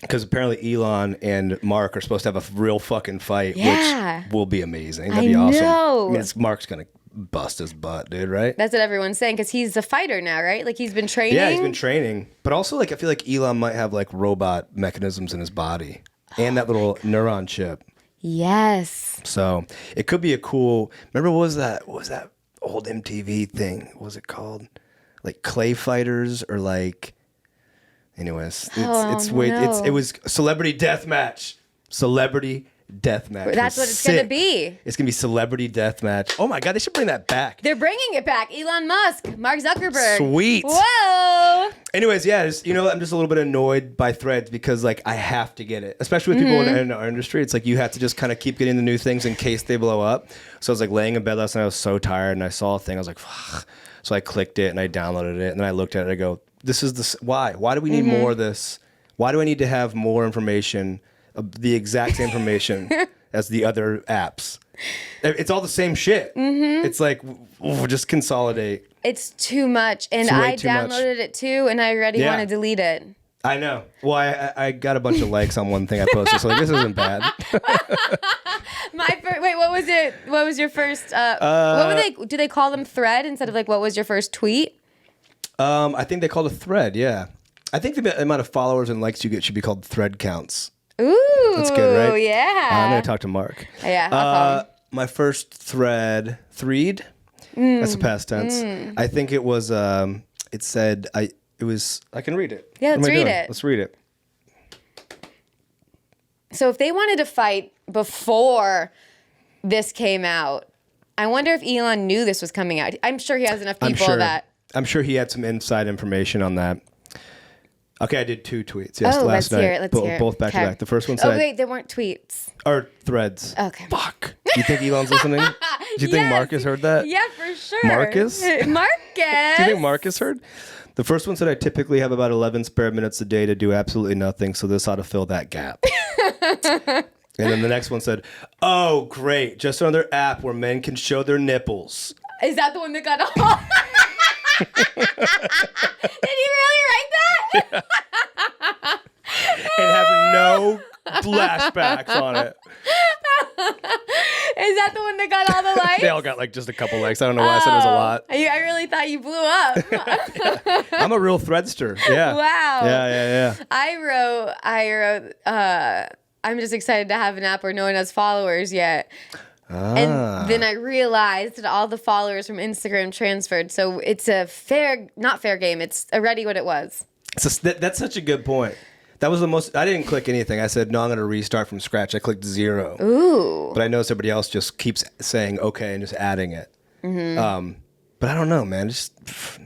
Because apparently Elon and Mark are supposed to have a real fucking fight, Yeah. which will be amazing. That'd be awesome. know. I mean, Mark's gonna bust his butt, dude. Right? That's what everyone's saying because he's a fighter now, right? Like he's been training. Yeah, he's been training. But also, I feel like Elon might have robot mechanisms in his body and that little neuron chip. Yes. So it could be a cool. Remember, what was that old MTV thing? What was it called? Like Clay Fighters or like. Anyways, it was Celebrity Deathmatch. Celebrity Deathmatch. That's what it's gonna be. It's gonna be Celebrity Deathmatch. Oh my God, they should bring that back. They're bringing it back. Elon Musk, Mark Zucerberg. Sweet. Whoa. Anyways, yeah, I'm just a little bit annoyed by Threads because I have to get it, especially with people in our industry. It's like you have to just kind of keep getting the new things in case they blow up. So I was laying in bed last night. I was so tired, and I saw a thing. I was like, fuck. So I clicked it and I downloaded it, and then I looked at it. I go, this is why? Why do we need more of this? Why do I need to have more information, the exact same information as the other apps? It's all the same shit. It's like, just consolidate. It's too much. And It's way I too much. downloaded it too, and I already want to delete it. I know. Well, I got a bunch of likes on one thing I posted, so like, this isn't bad. Wait, what was it? What was your first? What were they? Do they call them thread instead of like what was your first tweet? I think they called a thread. Yeah, I think the amount of followers and likes you get should be called thread counts. Ooh, That's good, right? Yeah. I'm gonna talk to Mark. Yeah. I'll call him. My first thread, that's a past tense. I think it was. It said It was. I can read it. Yeah, let's read it. Let's read it. So if they wanted to fight before this came out, I wonder if Elon knew this was coming out. I'm sure he has enough people that. I'm sure he had some inside information on that. Okay, I did 2 tweets. Yes, Oh, last let's night. hear it. Let's hear it. Both back to Okay. back. The first one said. Oh wait, there weren't tweets. Or threads. Okay. Fuck. Do you think Elon's listening? Do you think Yes. Marcus heard that? Yeah, for sure. Marcus? Marcus. Do you think Marcus heard? The first one said, I typically have about 11 spare minutes a day to do absolutely nothing, so this ought to fill that gap. And then the next one said, oh, great. Just another app where men can show their nipples. Is that the one that got all? Did he really write that? And have no flashbacks on it. Is that the one that got all the likes? They all got like just a couple likes. I don't know why I said it was a lot. I really thought you blew up. I'm a real threadster. Yeah. Wow. Yeah. I wrote, I'm just excited to have an app where no one has followers yet. And then I realized that all the followers from Instagram transferred. So it's a not fair game. It's already what it was. That's such a good point. That was the most. I didn't click anything. I said, no, I'm going to restart from scratch. I clicked 0. Ooh. But I know somebody else just keeps saying okay and just adding it. But I don't know, man. Just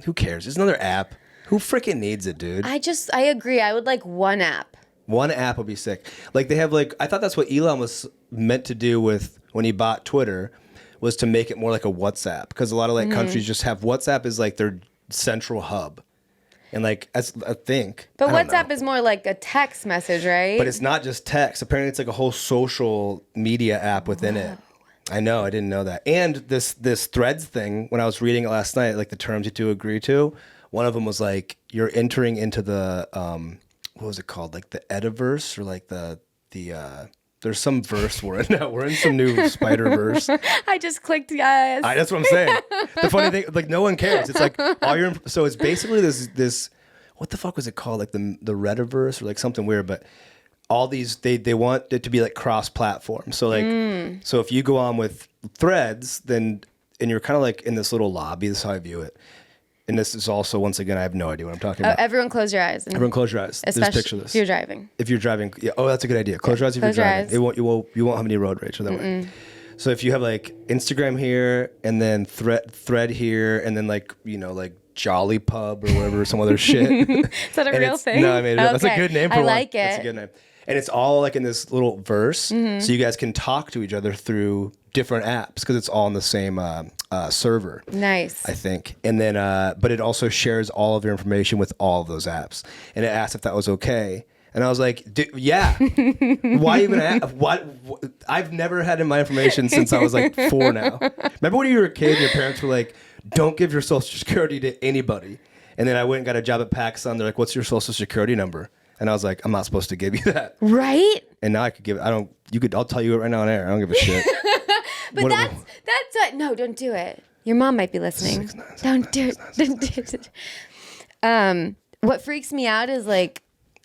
who cares? It's another app. Who freaking needs it, dude? I agree. I would like one app. One app would be sick. Like they have I thought that's what Elon was meant to do with when he bought Twitter, was to make it more like a WhatsApp, because a lot of countries just have WhatsApp as like their central hub. And as I think. But I don't WhatsApp know. is more like a text message, right? But it's not just text. Apparently it's like a whole social media app within it. I know, I didn't know that. And this Threads thing, when I was reading it last night, like the terms you have to agree to, one of them was like you're entering into the what was it called? Like the Ediverse, or like the there's some verse we're in now. We're in some new Spider-Verse. I just clicked yes. That's what I'm saying. The funny thing, like no one cares. It's like all your so it's basically this what the fuck was it called? Like the Rediverse or like something weird, but all these they want it to be like cross-platform. So so if you go on with Threads, then and you're kind of like in this little lobby, this is how I view it. And this is also, once again, I have no idea what I'm talking about. Everyone close your eyes. Everyone close your eyes. Just Especially picture this. if you're driving. If you're driving, yeah. Oh, that's a good idea. Close your eyes if Close you're your driving. eyes. You won't have any road rage that way. So if you have like Instagram here, and then thread here, and then like Jolly Pub or whatever, some other shit. Is that a And real it's- thing? No, I mean that's a Okay. good name for I one. like it. That's a good name. And it's all like in this little verse, so you guys can talk to each other through different apps because it's all on the same server. Nice. I think. And then, but it also shares all of your information with all of those apps. And it asked if that was okay. And I was like, yeah. Why even ask? What? I've never had in my information since I was like 4 now. Remember when you were a kid and your parents were like, don't give your social security to anybody. And then I went and got a job at Pakistan. They're like, what's your social security number? And I was like, I'm not supposed to give you that. Right? And now I could give it. I'll tell you it right now on air. I don't give a shit. But What- that's no, don't do it. Your mom might be listening. Don't do it. Don't do it. What freaks me out is like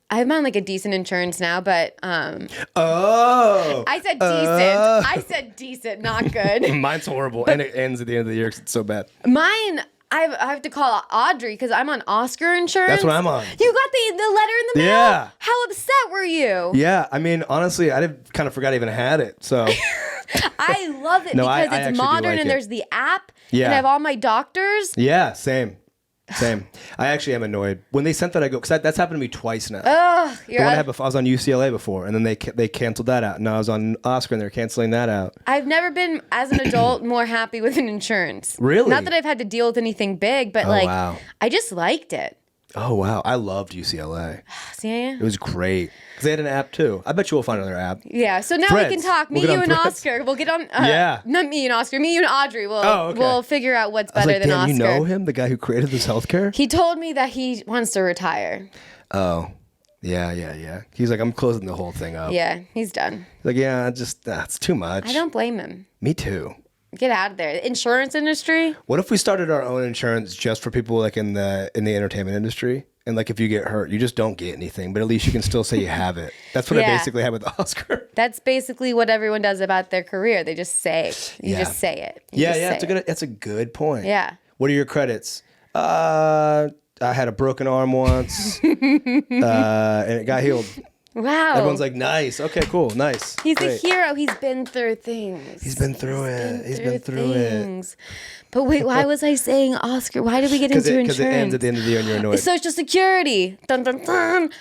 I'm on like a decent insurance now, but Oh. I said decent. I said decent, not good. Mine's horrible. And it ends at the end of the year because it's so bad. Mine, I have to call Audrey because I'm on Oscar insurance. That's what I'm on. You got the letter in the mail? Yeah. How upset were you? Yeah, I mean, honestly, I kind of forgot I even had it. So I love it No, I because actually it's do modern like and it. there's the app. Yeah. And I have all my doctors. yeah, same. I actually am annoyed when they sent that. I go because that's happened to me twice now. Ugh, The one I was on UCLA before, and then they canceled that out. Now I was on Oscar, and they're canceling that out. I've never been, as an adult, more happy with an insurance. Really? Not that I've had to deal with anything big, but Oh, wow. I just liked it. Oh wow, I loved UCLA. See? It was great because they had an app too. I bet you we'll find another app. Yeah. So now Threads. we can talk. We'll Me, get you, on and Threads. Oscar. We'll get on. Yeah. Not me and Oscar. Me, you, and Audrey. Okay. We'll figure out what's I was better like, than damn, Oscar. you know him, the guy who created this healthcare? He told me that he wants to retire. Oh, yeah. He's like, I'm closing the whole thing up. Yeah, he's done. He's like, yeah, it's too much. I don't blame him. Me too. Get out of there. Insurance industry. What if we started our own insurance just for people like in the entertainment industry? And like if you get hurt, you just don't get anything, but at least you can still say you have it. That's what I basically had with Oscar. That's basically what everyone does about their career. They just say, you Yeah. just say it. That's a good point. Yeah. What are your credits? I had a broken arm once, and it got healed. Wow. Everyone's like, nice. Okay, cool. Nice. He's Great. a hero. He's been through things. He's been through it. He's been through it. But wait, why was I saying Oscar? Why did we get into insurance? Because it ends at the end of the year and you're annoyed. Social Security. Dun, dun, dun.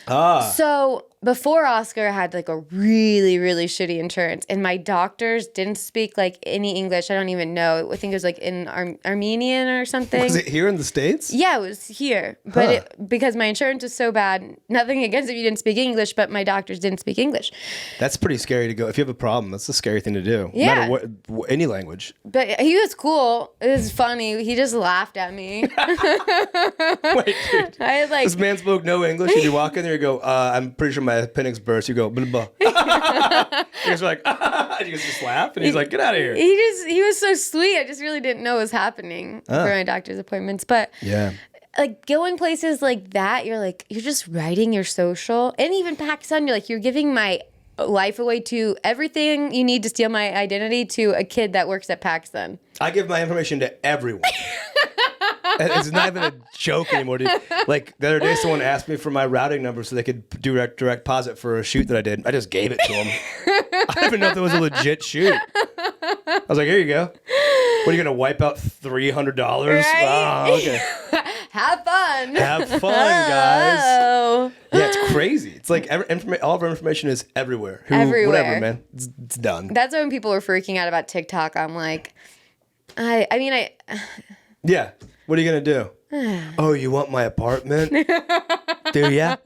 So before Oscar, I had like a really, really shitty insurance. And my doctors didn't speak like any English. I don't even know. I think it was like in Armenian or something. Was it here in the States? Yeah, it was here. But because my insurance is so bad, nothing against if you didn't speak English, but my doctors didn't speak English. That's pretty scary to go. If you have a problem, that's a scary thing to do. Yeah. No matter what, any language. But he was cool. It was funny. He just laughed at me. Wait, dude. I like This man spoke no English, and you walk in there, you go, I'm pretty sure my appendix burst. You go, blah, blah. You guys are like, and you guys just laugh, and he's like, get out of here. he was so sweet. I just really didn't know what was happening for my doctor's appointments. But Yeah. like going places like that, you're just writing your social. And even Pakistan, you're giving my life away to everything you need to steal my identity to a kid that works at Pakistan. I give my information to everyone. It's not even a joke anymore, dude. Like the other day, someone asked me for my routing number so they could direct deposit for a shoot that I did. I just gave it to them. I don't even know if it was a legit shoot. I was like, here you go. What are you gonna wipe out $300? Right? Oh, okay. Have fun. Have fun, guys. Oh. Yeah, it's crazy. It's like all of our information is everywhere. Everywhere. Whatever, man. It's done. That's when people were freaking out about TikTok. I'm like, Yeah. What are you going to do? Oh, you want my apartment? Do ya?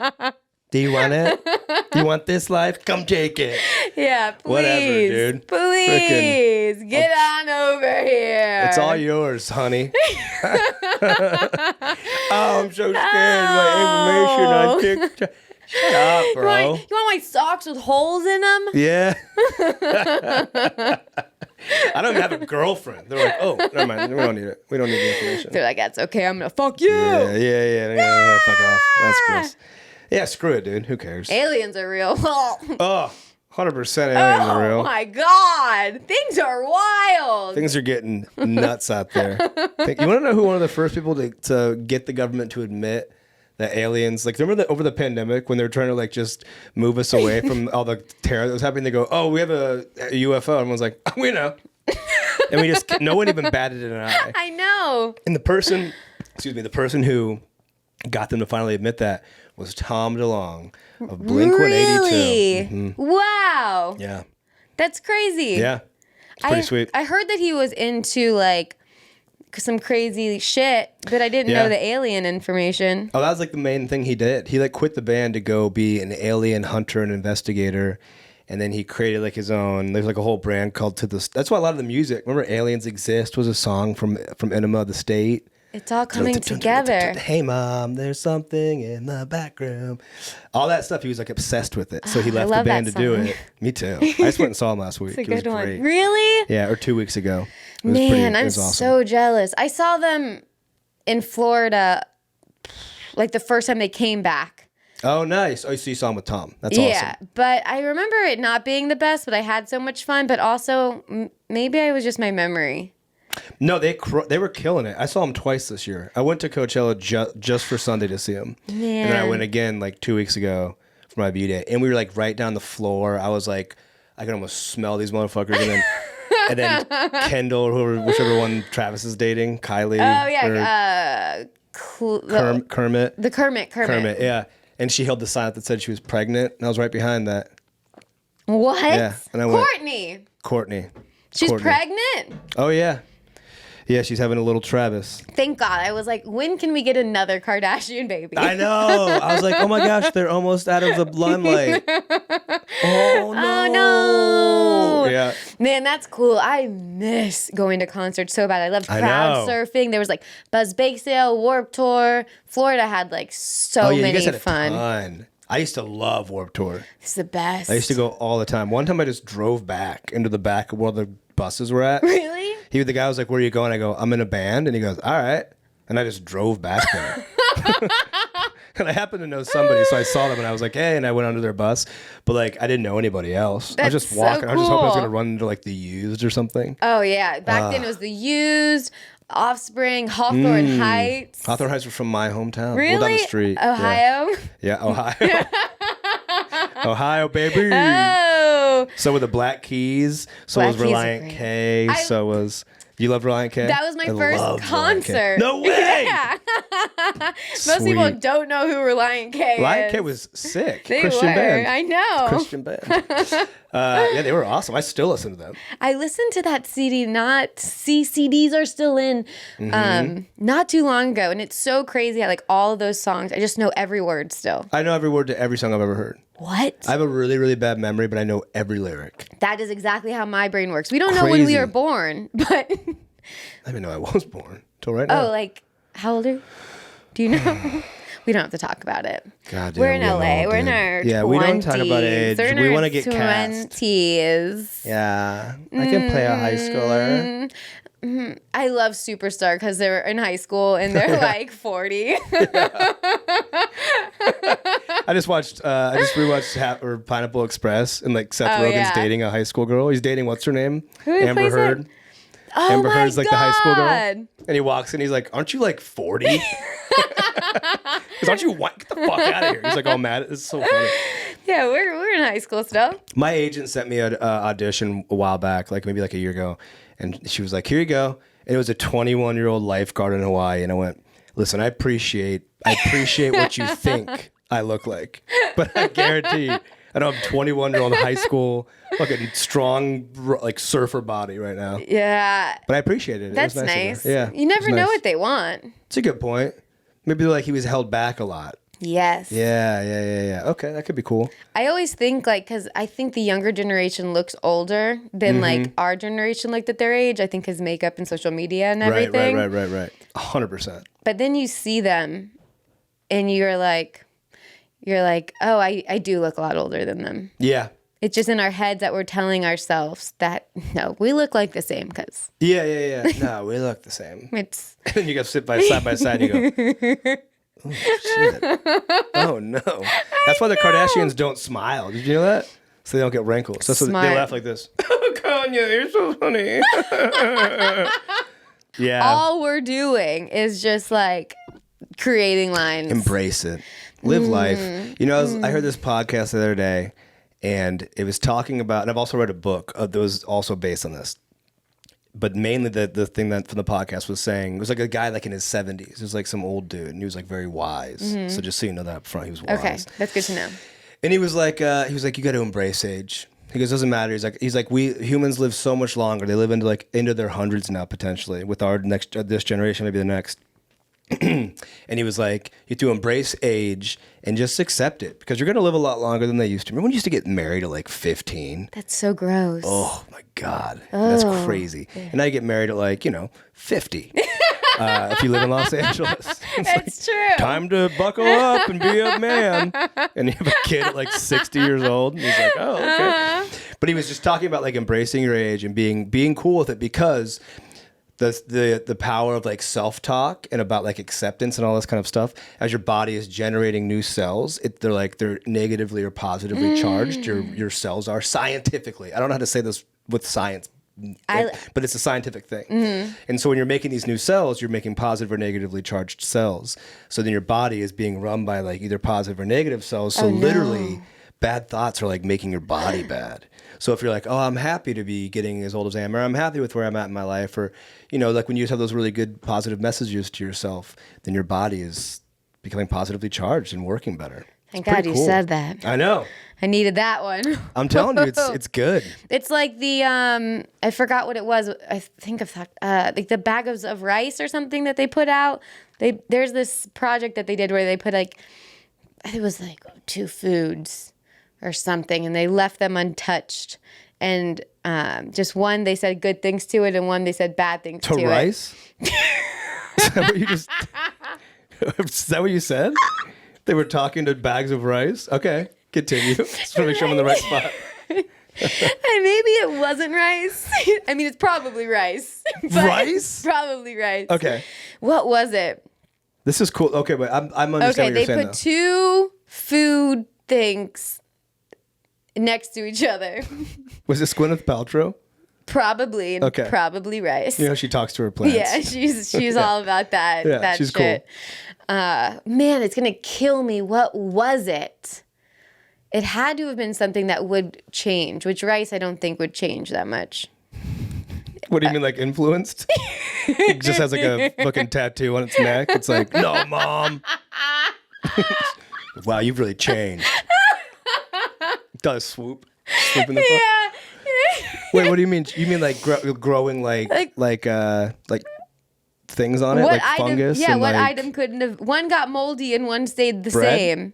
Do you want it? You want this life? Come take it. yeah, please. Whatever, dude. Please. Get on over here. It's all yours, honey. Oh, I'm so scared. My information on TikTok. Shut up, bro. You want my socks with holes in them? Yeah. I don't even have a girlfriend. They're like, oh, never mind. We don't need it. We don't need the information. They're like, that's okay. I'm going to fuck you. Yeah. Fuck off. That's gross. Yeah, screw it, dude. Who cares? Aliens are real. Oh, 100% aliens are real. Oh my God. Things are wild. Things are getting nuts out there. You want to know who one of the first people to get the government to admit that aliens, like, remember over the pandemic when they were trying to, like, just move us away from all the terror that was happening? They go, oh, we have a UFO. Everyone's like, oh, we know. And no one even batted an eye. I know. And the person who got them to finally admit that was Tom DeLonge of Blink-182. Really? Mhm. Wow. Yeah. That's crazy. Yeah. It's pretty sweet. I heard that he was into, like, some crazy shit, but I didn't Yeah. know the alien information. Oh, that was like the main thing he did. He like quit the band to go be an alien hunter and investigator, and then he created like his own. There's like a whole brand called To the. That's why a lot of the music. Remember, "Aliens Exist" was a song from Enema, The State. It's all coming together. Hey mom, there's something in the back room. All that stuff. He was like obsessed with it, so he left the love band to that do song. it. Me too. I just went and saw him last week. It's a good was one. great. Really? Yeah, or 2 weeks ago. It was Man, it I'm was awesome. so jealous. I saw them in Florida, like the first time they came back. Oh, nice. Oh, so you saw him with Tom. That's Yeah, awesome. but I remember it not being the best, but I had so much fun. But also, maybe I was just my memory. No, they were killing it. I saw him twice this year. I went to Coachella just for Sunday to see him. And then I went again like 2 weeks ago for my B day. And we were like right down the floor. I was like, I can almost smell these motherfuckers. And then Kendall or whichever one Travis is dating, Kylie. Oh yeah, Kermit. The Kermit. Kermit, yeah. And she held the sign up that said she was pregnant. And I was right behind that. What? Yeah. And I went, Courtney. Courtney. She's Courtney. pregnant. Oh, yeah. Yeah, she's having a little Travis. Thank God. I was like, when can we get another Kardashian baby? I know. I was like, oh my gosh, they're almost out of the limelight. Oh no. Oh no. Yeah. Man, that's cool. I miss going to concerts so bad. I loved I crowd know. surfing. There was like Buzz Bake Sale, Warped Tour. Florida had like so You many guys had a fun. ton. I used to love Warped Tour. It's the best. I used to go all the time. One time I just drove back into the back of where the buses were at. Really? The guy was like, where are you going? I go, I'm in a band. And he goes, all right. And I just drove back there. And I happened to know somebody, so I saw them and I was like, hey, and I went under their bus. But like, I didn't know anybody else. I was That's just walking. so I was just hoping I was cool. going to run into like the Used or something. Oh yeah. Back then it was the Used, Offspring, Hawthorne Heights. Hawthorne Heights were from my hometown. Really? Well, down the street. Ohio? Yeah, Ohio. Ohio, baby. Oh. So were the Black Keys. So Black was Keys are Reliant great. K. So was... You love Reliant K? That was my I first loved Reliant K. concert. No way! Yeah. Most people Sweet. don't know who Reliant K is. Reliant K was sick. They Christian were. band. I know. Christian band. Yeah, they were awesome. I still listen to them. I listened to that CD, CDs are still in, not too long ago. And it's so crazy how like all of those songs, I just know every word still. I know every word to every song I've ever heard. What? I have a really, really bad memory, but I know every lyric. That is exactly how my brain works. We don't know when we Crazy. are born, but I didn't even know I was born until right now. oh, like how old are you? Do you know? We don't have to talk about it. God, We're in yeah, LA. all We're in did. our 20s. Yeah, we don't talk about age. We're in We our want to get cast. 20s. Yeah, I can play a high schooler. I love Superstar because they're in high school and they're like 40. I just rewatched Pineapple Express, and like Seth Oh, Rogen's yeah. dating a high school girl. He's dating what's her name? Who Amber plays Heard. it? Oh Amber my Heard's like the high school girl. God. And he walks in, he's like, "Aren't you like 40? Because aren't you white? Get the fuck out of here." He's like all mad. It's so funny. Yeah, we're in high school still. My agent sent me an audition a while back, like maybe like a year ago, and she was like, "Here you go." And it was a 21-year-old lifeguard in Hawaii, and I went, "Listen, I appreciate what you think I look like, but I guarantee I don't have 21-year-old high school fucking strong like surfer body right now." Yeah. But I appreciate it. That's it was nice. Of her. Yeah, You never it was know nice. what they want. It's a good point. Maybe like he was held back a lot. Yes. Yeah. Okay, that could be cool. I always think like, because I think the younger generation looks older than like our generation looked at their age. I think because makeup and social media and everything. Right. 100%. But then you see them and you're like, oh, I do look a lot older than them. Yeah. It's just in our heads that we're telling ourselves that, no, we look like the same because Yeah. No, we look the same. it's... And then you go sit side by side and you go, "Oh, shit. Oh, no." That's why the Kardashians don't smile. Did you know that? So they don't get wrinkles. That's what Smart. they laugh like this. "Oh, Kanye, you're so funny." Yeah. All we're doing is just like creating lines. Embrace it. Live life. You know, I heard this podcast the other day, and it was talking about, and I've also read a book that was also based on this. But mainly the thing that from the podcast was saying, it was like a guy like in his 70s. It was like some old dude, and he was like very wise. So just so you know that up front, he was wise. Okay, that's good to know. And he was like, you got to embrace age. He goes, doesn't matter. He's like, we humans live so much longer. They live into their hundreds now potentially. With our this generation, maybe the next. And he was like, you have to embrace age and just accept it because you're going to live a lot longer than they used to. Remember when you used to get married at like 15? That's so gross. Oh my God. That's crazy. And now you get married at like, 50. If you live in Los Angeles. It's true. Time to buckle up and be a man. And you have a kid at like 60 years old. And he's like, oh, okay. But he was just talking about like embracing your age and being cool with it because the power of like self-talk and about like acceptance and all this kind of stuff, as your body is generating new cells, they're negatively or positively charged. Your cells are scientifically. I don't know how to say this with science. But it's a scientific thing. And so when you're making these new cells, you're making positive or negatively charged cells. So then your body is being run by like either positive or negative cells. So literally bad thoughts are like making your body bad. So if you're like, oh, I'm happy to be getting as old as I am, or I'm happy with where I'm at in my life, or, like when you just have those really good positive messages to yourself, then your body is becoming positively charged and working better. Thank God you said that. I know. I needed that one. I'm telling you, it's good. It's like the I forgot what it was. I think of like the bags of rice or something that they put out. There's this project that they did where they put like, it was like 2 foods or something, and they left them untouched. And just one they said good things to it, and one they said bad things to it. Rice? Is that what you just? Is that what you said? They were talking to bags of rice. Okay, continue. Just want to make sure I'm in the right spot. And maybe it wasn't rice. I mean, it's probably rice. Rice? Probably rice. Okay. What was it? This is cool. Okay, but I'm understanding Okay, what you're they saying. put 2 food things next to each other. Was this Gwyneth Paltrow? Probably. And Okay. Probably rice. You know, she talks to her plants. Yeah, she's all about that. Yeah, that she's shit. cool. Man, it's gonna kill me. What was it? It had to have been something that would change, which rice I don't think would change that much. What do you mean, like influenced? It just has like a fucking tattoo on its neck. It's like, no, Mom. Wow, you've really changed. Does swoop in the front. Yeah. Wait, what do you mean? You mean like growing like things on it, What like item? fungus? Yeah, and what like, item couldn't have? One got moldy and one stayed the Bread? same.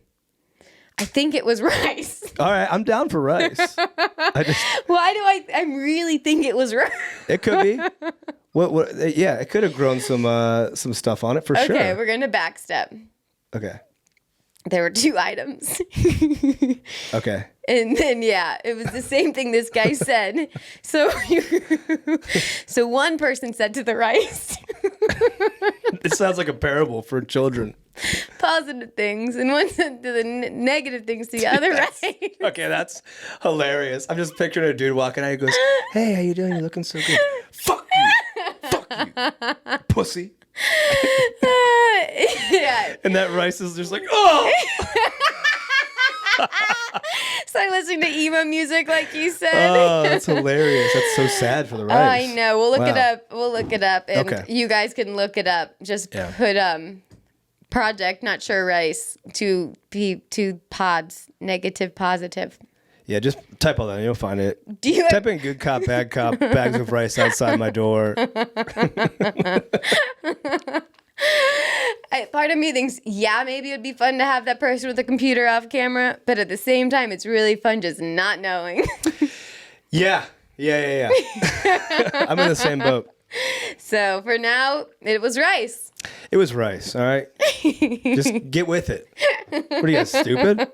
I think it was rice. All right, I'm down for rice. Why do I really think it was rice? It could be. What? Yeah, it could have grown some stuff on it for sure. Okay, we're gonna backstep. Okay. There were 2 items. Okay. And then, yeah, it was the same thing this guy said. So, so one person said to the rice, It sounds like a parable for children. positive things, and one said to the negative things to the other rice. Okay, that's hilarious. I'm just picturing a dude walking out. He goes, "Hey, how you doing? You're looking so good." Fuck you, fuck you, pussy. Yeah. And that rice is just like, oh. Start listening to emo music like you said. Oh, that's hilarious. That's so sad for the rice. I know. We'll look it Wow. up. We'll look it up. And Okay. you guys can look it up. Just Yeah. put project not sure rice to pods, negative, positive. Yeah, just type all that and you'll find it. Do you Type in good cop, bad cop, bags of rice outside my door. Part of me thinks, yeah, maybe it'd be fun to have that person with a computer off camera, but at the same time, it's really fun just not knowing. Yeah. I'm in the same boat. So for now, it was rice. It was rice, all right? Just get with it. What are you guys, stupid?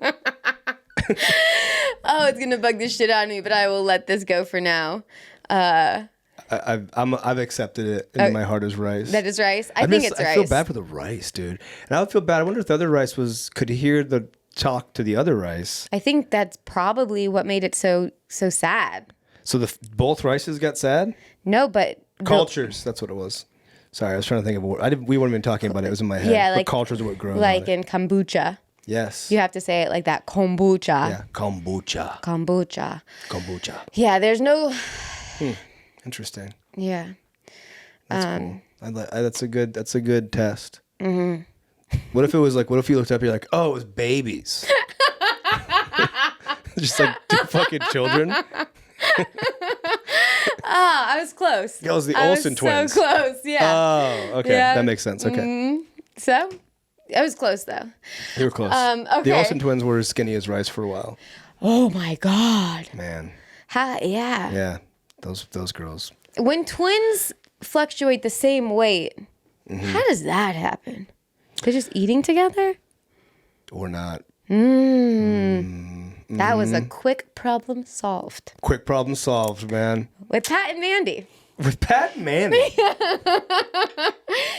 Oh, it's gonna bug the shit out of me, but I will let this go for now. I've accepted it into my heart as rice. That is rice. I think it's rice. I feel bad for the rice, dude. And I would feel bad. I wonder if the other rice could hear the talk to the other rice. I think that's probably what made it so sad. So both rices got sad? No, but Cultures, that's what it was. Sorry, I was trying to think of a word. We weren't even talking about it. It was in my head. Yeah, But like cultures are what grow. like in kombucha. Yes. You have to say it like that. Kombucha. Yeah, kombucha. Kombucha. Yeah, there's no. Interesting. Yeah. That's cool. That's a good test. Mm-hmm. What if it was like? What if you looked up? You're like, oh, it was babies. Just like 2 fucking children. I was close. That was the Olsen twins. So close. Yeah. Oh, okay. Yeah. That makes sense. Okay. So, I was close though. You were close. Okay. The Olsen twins were as skinny as rice for a while. Oh my God. Man. Yeah. Yeah. Those girls. When twins fluctuate the same weight, how does that happen? They're just eating together? Or not. That was a quick problem solved. Quick problem solved, man. With Pat and Mandy. With Pat and Mandy.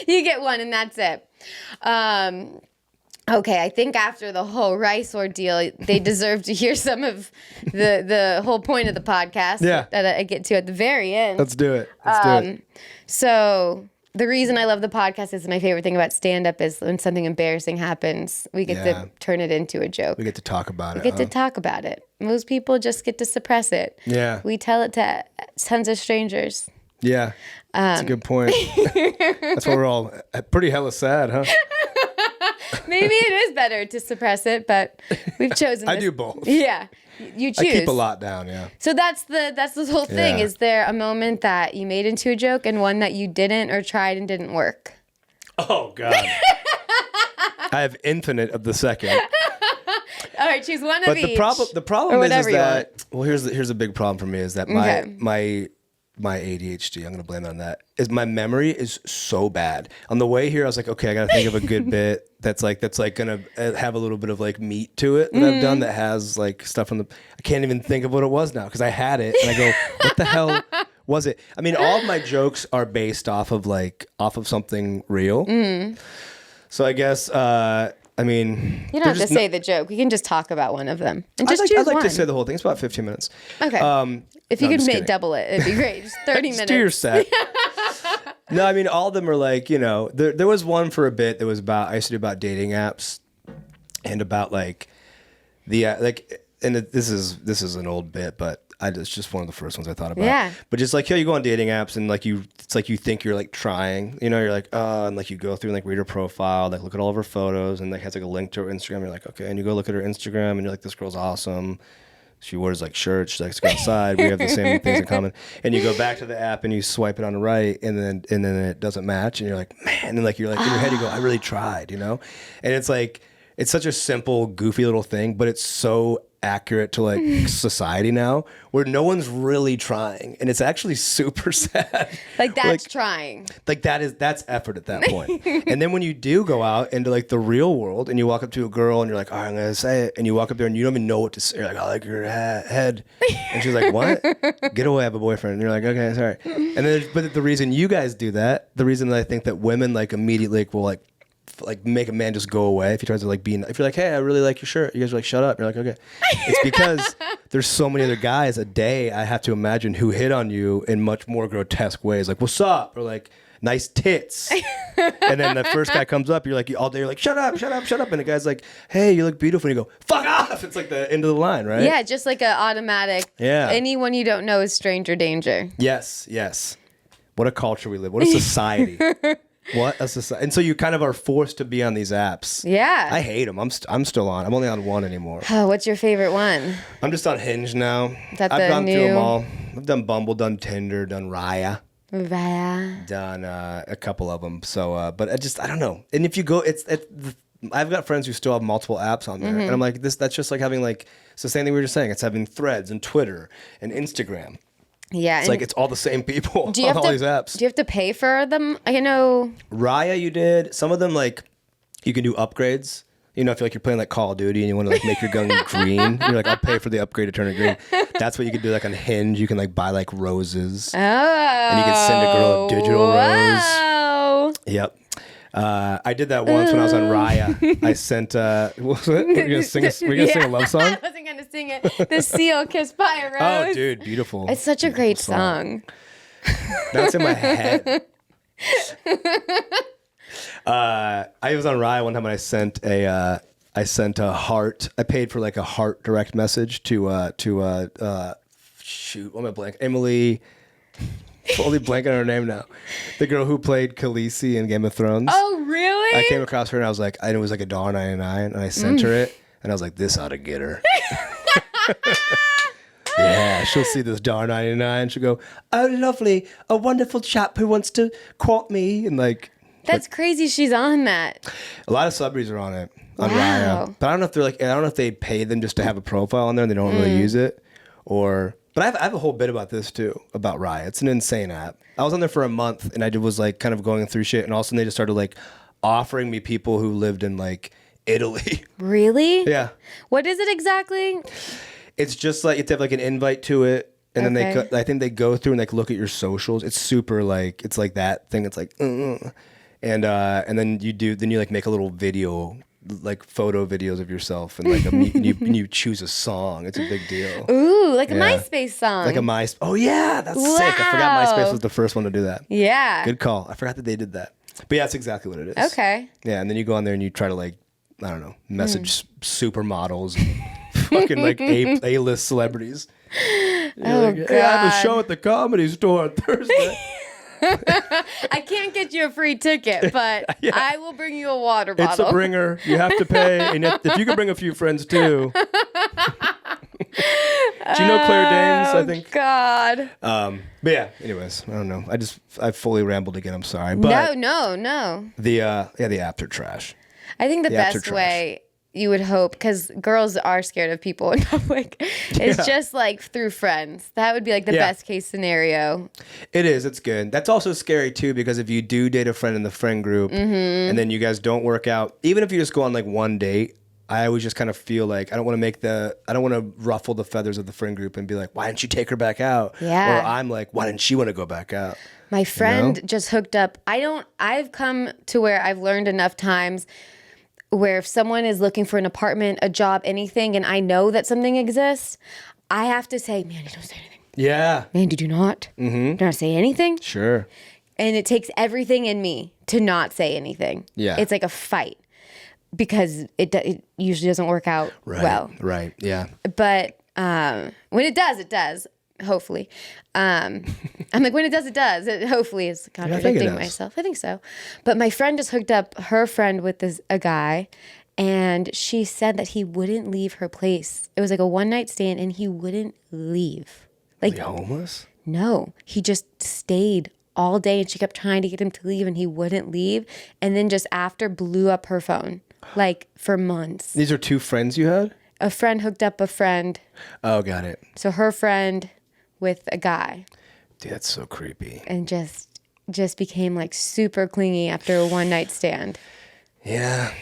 You get one and that's it. Okay, I think after the whole rice ordeal, they deserve to hear some of the whole point of the podcast that I get to at the very end. Let's do it. Let's do it. So the reason I love the podcast is my favorite thing about stand-up is when something embarrassing happens, we get to turn it into a joke. We get to talk about it. We get to talk about it. Most people just get to suppress it. Yeah. We tell it to tons of strangers. Yeah. That's a good point. That's why we're all pretty hella sad, huh? Maybe it is better to suppress it, but we've chosen. I do both. Yeah, you choose. I keep a lot down. Yeah. So that's the whole thing. Yeah. Is there a moment that you made into a joke and one that you didn't or tried and didn't work? Oh God. I have infinite of the second. All right, choose one But of each. the problem or is whatever you that here's a big problem for me is that my ADHD, I'm gonna blame it on that, is my memory is so bad. On the way here, I was like, okay, I gotta think of a good bit that's like gonna have a little bit of like meat to it that I've done that has like stuff from I can't even think of what it was now because I had it and I go, what the hell was it? I mean, all of my jokes are based off of something real. So I guess I mean, you don't have to say the joke. We can just talk about one of them and just choose I'd like one. to say the whole thing. It's about 15 minutes. Okay. If you could double it, it'd be great. Just 30 minutes. Do your set. No, I mean, all of them are like, there was one for a bit that was I used to do about dating apps and about like this is an old bit, but it's just one of the first ones I thought about. Yeah. But just like, you go on dating apps and like it's like you think you're like trying, you're like, and like you go through and like read her profile, like look at all of her photos and like has like a link to her Instagram. You're like, okay. And you go look at her Instagram and you're like, this girl's awesome. She wears like shirts. She likes to go outside. We have the same things in common. And you go back to the app and you swipe it on the right, and then it doesn't match. And you're like, man. And like you're like in your head, you go, I really tried, And it's like it's such a simple, goofy little thing, but it's so accurate to like society now, where no one's really trying, and it's actually super sad. Like that's trying. Like that's effort at that point. And then when you do go out into like the real world and you walk up to a girl and you're like, all right, I'm gonna say it, and you walk up there and you don't even know what to say. You're like, I like your head, and she's like, what? Get away, I have a boyfriend. And you're like, okay, sorry. And then, but the reason you guys do that, the reason that I think that women like immediately will like make a man just go away if he tries to like if you're like, hey, I really like your shirt, you guys are like, shut up. You're like, okay. It's because there's so many other guys a day I have to imagine who hit on you in much more grotesque ways, like what's up, or like nice tits. And then the first guy comes up, you're like, all day you're like, shut up, and the guy's like, hey, you look beautiful, and you go, fuck off. It's like the end of the line, right? Yeah, just like an automatic. Yeah. Anyone you don't know is stranger danger. Yes. What a culture we live. What a society. What a society. And so you kind of are forced to be on these apps. Yeah. I hate them. I'm still on. I'm only on one anymore. Oh, what's your favorite one? I'm just on Hinge now. That I've gone new... through them all. I've done Bumble, done Tinder, done Raya. Raya. Done a couple of them. So, but I don't know. And if you go, I've got friends who still have multiple apps on there. And I'm like, that's just like having like, it's the same thing we were just saying. It's having Threads and Twitter and Instagram. Yeah. It's like it's all the same people on all these apps. Do you have to pay for them? I know. Raya, you did. Some of them, like, you can do upgrades. If you're like you're playing like Call of Duty and you want to like make your gun green, you're like, I'll pay for the upgrade to turn it green. That's what you can do like on Hinge. You can like buy like roses. Oh. And you can send a girl a digital rose. Yep. I did that once when I was on Raya. I sent, what was it? We're going to sing a love song? I wasn't going to sing it. The Seal Kissed by a Rose. Oh, dude, beautiful. It's such a great song. That's in my head. I was on Raya one time and I sent a heart. I paid for like a heart direct message to shoot, what am I blank? Emily... Totally blanking on her name now. The girl who played Khaleesi in Game of Thrones. Oh, really? I came across her and I was like, it was like $1.99, and I sent her it, and I was like, this ought to get her. Yeah, she'll see this $1.99. She'll go, oh, lovely, a wonderful chap who wants to court me, and like. That's crazy. She's on that. A lot of celebrities are on it on Wow. Raya, but I don't know if they're like, I don't know if they pay them just to have a profile on there and they don't really use it, or. But I have a whole bit about this too, about Raya. It's an insane app. I was on there for a month and I was like kind of going through shit, and all of a sudden they just started like offering me people who lived in like Italy. Really? Yeah. What is it exactly? It's just like you have to have like an invite to it, and then I think they go through and like look at your socials. It's super like, it's like that thing. It's like, and then you like make a little video, like photo videos of yourself, and like you choose a song. It's a big deal. Ooh, like a MySpace song. Like a MySpace. Oh yeah, that's sick. I forgot MySpace was the first one to do that. Yeah. Good call. I forgot that they did that. But yeah, that's exactly what it is. Okay. Yeah, and then you go on there and you try to like, I don't know, message supermodels, fucking like A-list celebrities. Oh, like, hey, I have a God. show at the Comedy Store on Thursday. I can't get you a free ticket, but I will bring you a water bottle. It's a bringer. You have to pay. And if you could bring a few friends too. Do you know Claire Danes? I think. God. But yeah. Anyways, I don't know. I fully rambled again. I'm sorry. But No. The after trash. I think the after best trash. way you would hope, because girls are scared of people in public, is just like through friends. That would be like the best case scenario. It is. It's good. That's also scary too, because if you do date a friend in the friend group and then you guys don't work out, even if you just go on like one date, I always just kind of feel like I don't want to ruffle the feathers of the friend group and be like, why didn't you take her back out? Yeah. Or I'm like, why didn't she want to go back out? My friend just hooked up. I've come to where I've learned enough times where if someone is looking for an apartment, a job, anything, and I know that something exists, I have to say, Mandy, don't say anything. Yeah. Mandy, do not. Do not say anything. Sure. And it takes everything in me to not say anything. Yeah. It's like a fight because it usually doesn't work out well. Right. Yeah. But when it does, it does. Hopefully. I'm like, when it does, it does. It hopefully is contradicting myself. I think so. But my friend just hooked up her friend with a guy, and she said that he wouldn't leave her place. It was like a one-night stand, and he wouldn't leave. Like, Was he homeless? No, he just stayed all day, and she kept trying to get him to leave, and he wouldn't leave. And then just after blew up her phone, like for months. These are two friends you had? A friend hooked up a friend. Oh, got it. So her friend with a guy. Dude, that's so creepy. And just became like super clingy after a one night stand. Yeah.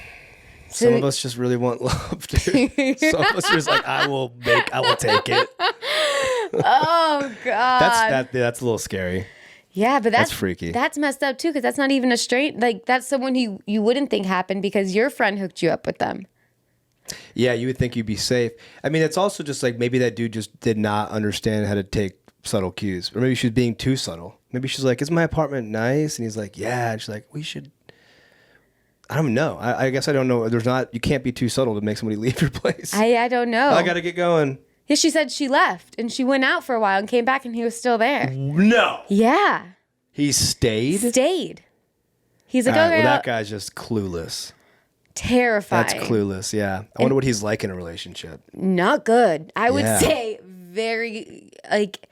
Some of us just really want love, dude. Some of us are just like, I will take it. Oh God. That's a little scary. Yeah, but that's freaky. That's messed up too, because that's not even a straight, like that's someone you wouldn't think happened because your friend hooked you up with them. Yeah, you would think you'd be safe. I mean, it's also just like maybe that dude just did not understand how to take subtle cues. Or maybe she was being too subtle. Maybe she's like, is my apartment nice? And he's like, yeah. And she's like, we should. I don't know. I guess I don't know. You can't be too subtle to make somebody leave your place. I don't know. I got to get going. Yeah, she said she left and she went out for a while and came back and he was still there. No. Yeah. He stayed? He's like, All right, okay. well, that guy's just clueless. Terrifying. That's clueless, yeah. I wonder what he's like in a relationship. Not good. I would Yeah. say very, like,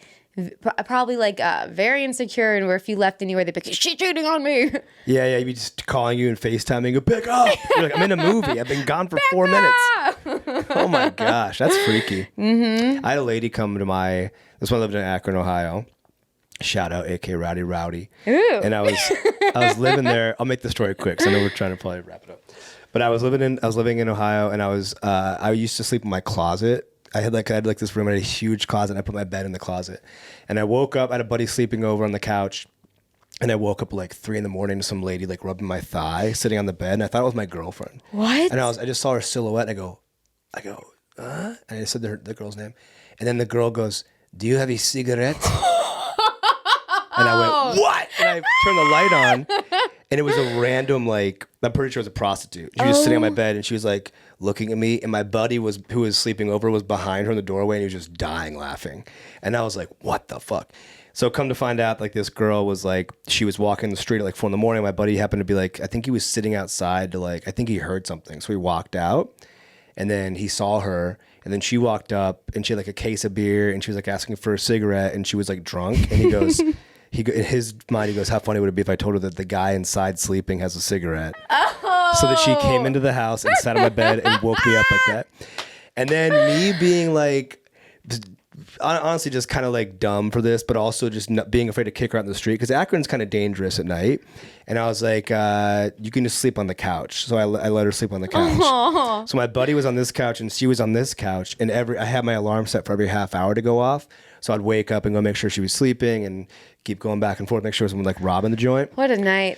probably like very insecure, and where if you left anywhere, they'd be like, she's cheating on me. Yeah, he'd be just calling you and FaceTiming and go, pick up. You're like, I'm in a movie. I've been gone for 4 minutes. Oh my gosh, that's freaky. I had a lady come to this one lived in Akron, Ohio. Shout out, AK Rowdy. Ooh. And I was living there. I'll make the story quick because I know we're trying to probably wrap it up. But I was living in Ohio, and I used to sleep in my closet. I had this room. I had a huge closet, and I put my bed in the closet. And I woke up. I had a buddy sleeping over on the couch, and I woke up like 3 a.m. to some lady like rubbing my thigh, sitting on the bed, and I thought it was my girlfriend. What? And I just saw her silhouette, and I go, and I said the girl's name, and then the girl goes, "Do you have a cigarette?" And I went, "What?" And I turned the light on, and it was a random, like, I'm pretty sure it was a prostitute. She was just sitting on my bed, and she was like looking at me, and my buddy who was sleeping over was behind her in the doorway, and he was just dying laughing. And I was like, what the fuck? So come to find out, like, this girl was like, she was walking the street at like 4 a.m. My buddy happened to be like, I think he was sitting outside I think he heard something. So he walked out, and then he saw her, and then she walked up, and she had like a case of beer, and she was like asking for a cigarette, and she was like drunk, and he goes, in his mind, he goes, how funny would it be if I told her that the guy inside sleeping has a cigarette? So that she came into the house and sat on my bed and woke me up like that. And then me being like, honestly, just kind of like dumb for this, but also just not being afraid to kick her out in the street because Akron's kind of dangerous at night. And I was like, you can just sleep on the couch. So I let her sleep on the couch. Aww. So my buddy was on this couch and she was on this couch, and I had my alarm set for every half hour to go off. So I'd wake up and go make sure she was sleeping and keep going back and forth, make sure someone like robbing the joint. What a night.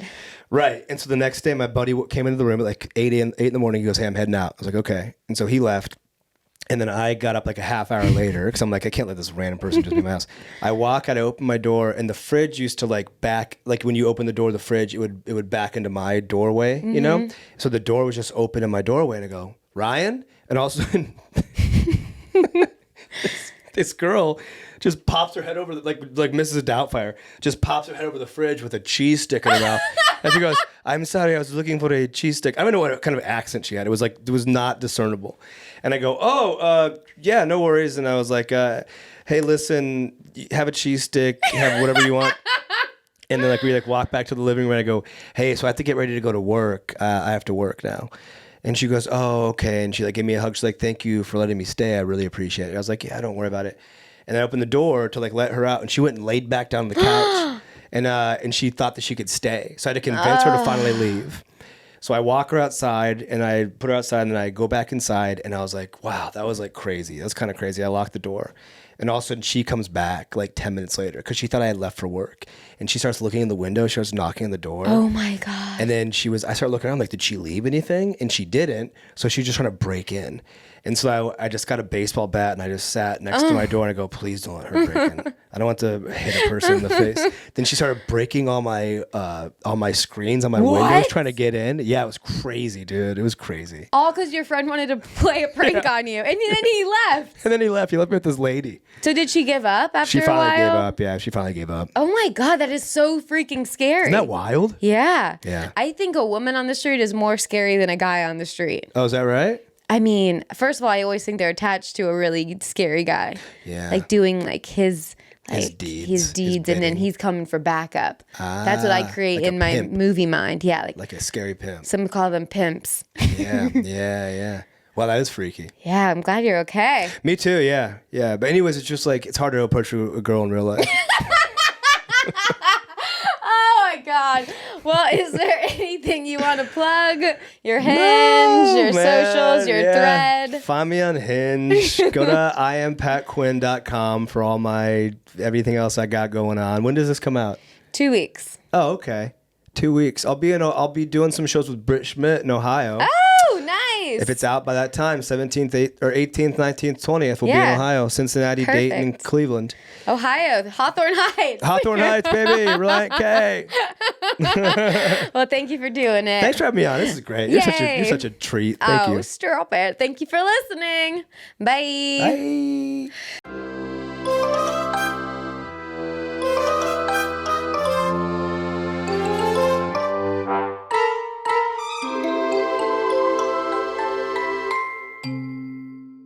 Right. And so the next day, my buddy came into the room at like 8 in the morning. He goes, hey, I'm heading out. I was like, okay. And so he left. And then I got up like a half hour later because I'm like, I can't let this random person just be in my house. I walk out, I open my door, and the fridge used to like back, like when you open the door of the fridge, it would back into my doorway, you know? So the door was just open in my doorway, and I go, Ryan? And all of a sudden, this girl just pops her head over, like Mrs. Doubtfire, just pops her head over the fridge with a cheese stick in her mouth. And she goes, I'm sorry, I was looking for a cheese stick. I don't know what kind of accent she had. It was not discernible. And I go, yeah, no worries. And I was like, hey, listen, have a cheese stick, have whatever you want. And then we walk back to the living room and I go, hey, so I have to get ready to go to work. I have to work now. And she goes, oh, okay. And she gave me a hug. She's like, thank you for letting me stay. I really appreciate it. I was like, yeah, don't worry about it. And I opened the door to let her out, and she went and laid back down on the couch. And she thought that she could stay. So I had to convince her to finally leave. So I walk her outside, and I put her outside, and then I go back inside, and I was like, wow, that was crazy. That was kind of crazy. I locked the door. And all of a sudden, she comes back 10 minutes later because she thought I had left for work. And she starts looking in the window. She starts knocking on the door. Oh, my God. And then I started looking around did she leave anything? And she didn't. So she was just trying to break in. And so I just got a baseball bat and I just sat next to my door and I go, please don't let her break in. I don't want to hit a person in the face. Then she started breaking all my screens on my windows trying to get in. Yeah, it was crazy, dude. It was crazy. All because your friend wanted to play a prank on you. And then he left. And then he left. He left me with this lady. So did she give up after a while? She finally gave up. Yeah, she finally gave up. Oh my God, that is so freaking scary. Isn't that wild? Yeah. Yeah. I think a woman on the street is more scary than a guy on the street. Oh, is that right? I mean, first of all, I always think they're attached to a really scary guy. Yeah. Doing his deeds. And then he's coming for backup. That's what I create in my movie mind. Yeah. Like a scary pimp. Some call them pimps. Yeah. Wow, that is freaky. Yeah, I'm glad you're okay. Me too, yeah. Yeah. But anyways, it's just it's hard to approach a girl in real life. Oh my God. Well, is there anything you want to plug? Your Hinge, your socials, your thread? Find me on Hinge. Go to iampatquinn.com for all everything else I got going on. When does this come out? 2 weeks. Oh, okay. 2 weeks. I'll be doing some shows with Britt Schmidt in Ohio. Oh, nice. If it's out by that time, 17th or 18th, 19th, 20th, we'll be in Ohio, Cincinnati, Perfect. Dayton, and Cleveland. Ohio, Hawthorne Heights. Hawthorne Heights, baby. Reliant K. Well, thank you for doing it. Thanks for having me on. This is great. You're such a treat. Thank you. Stop it. Thank you for listening. Bye. Bye.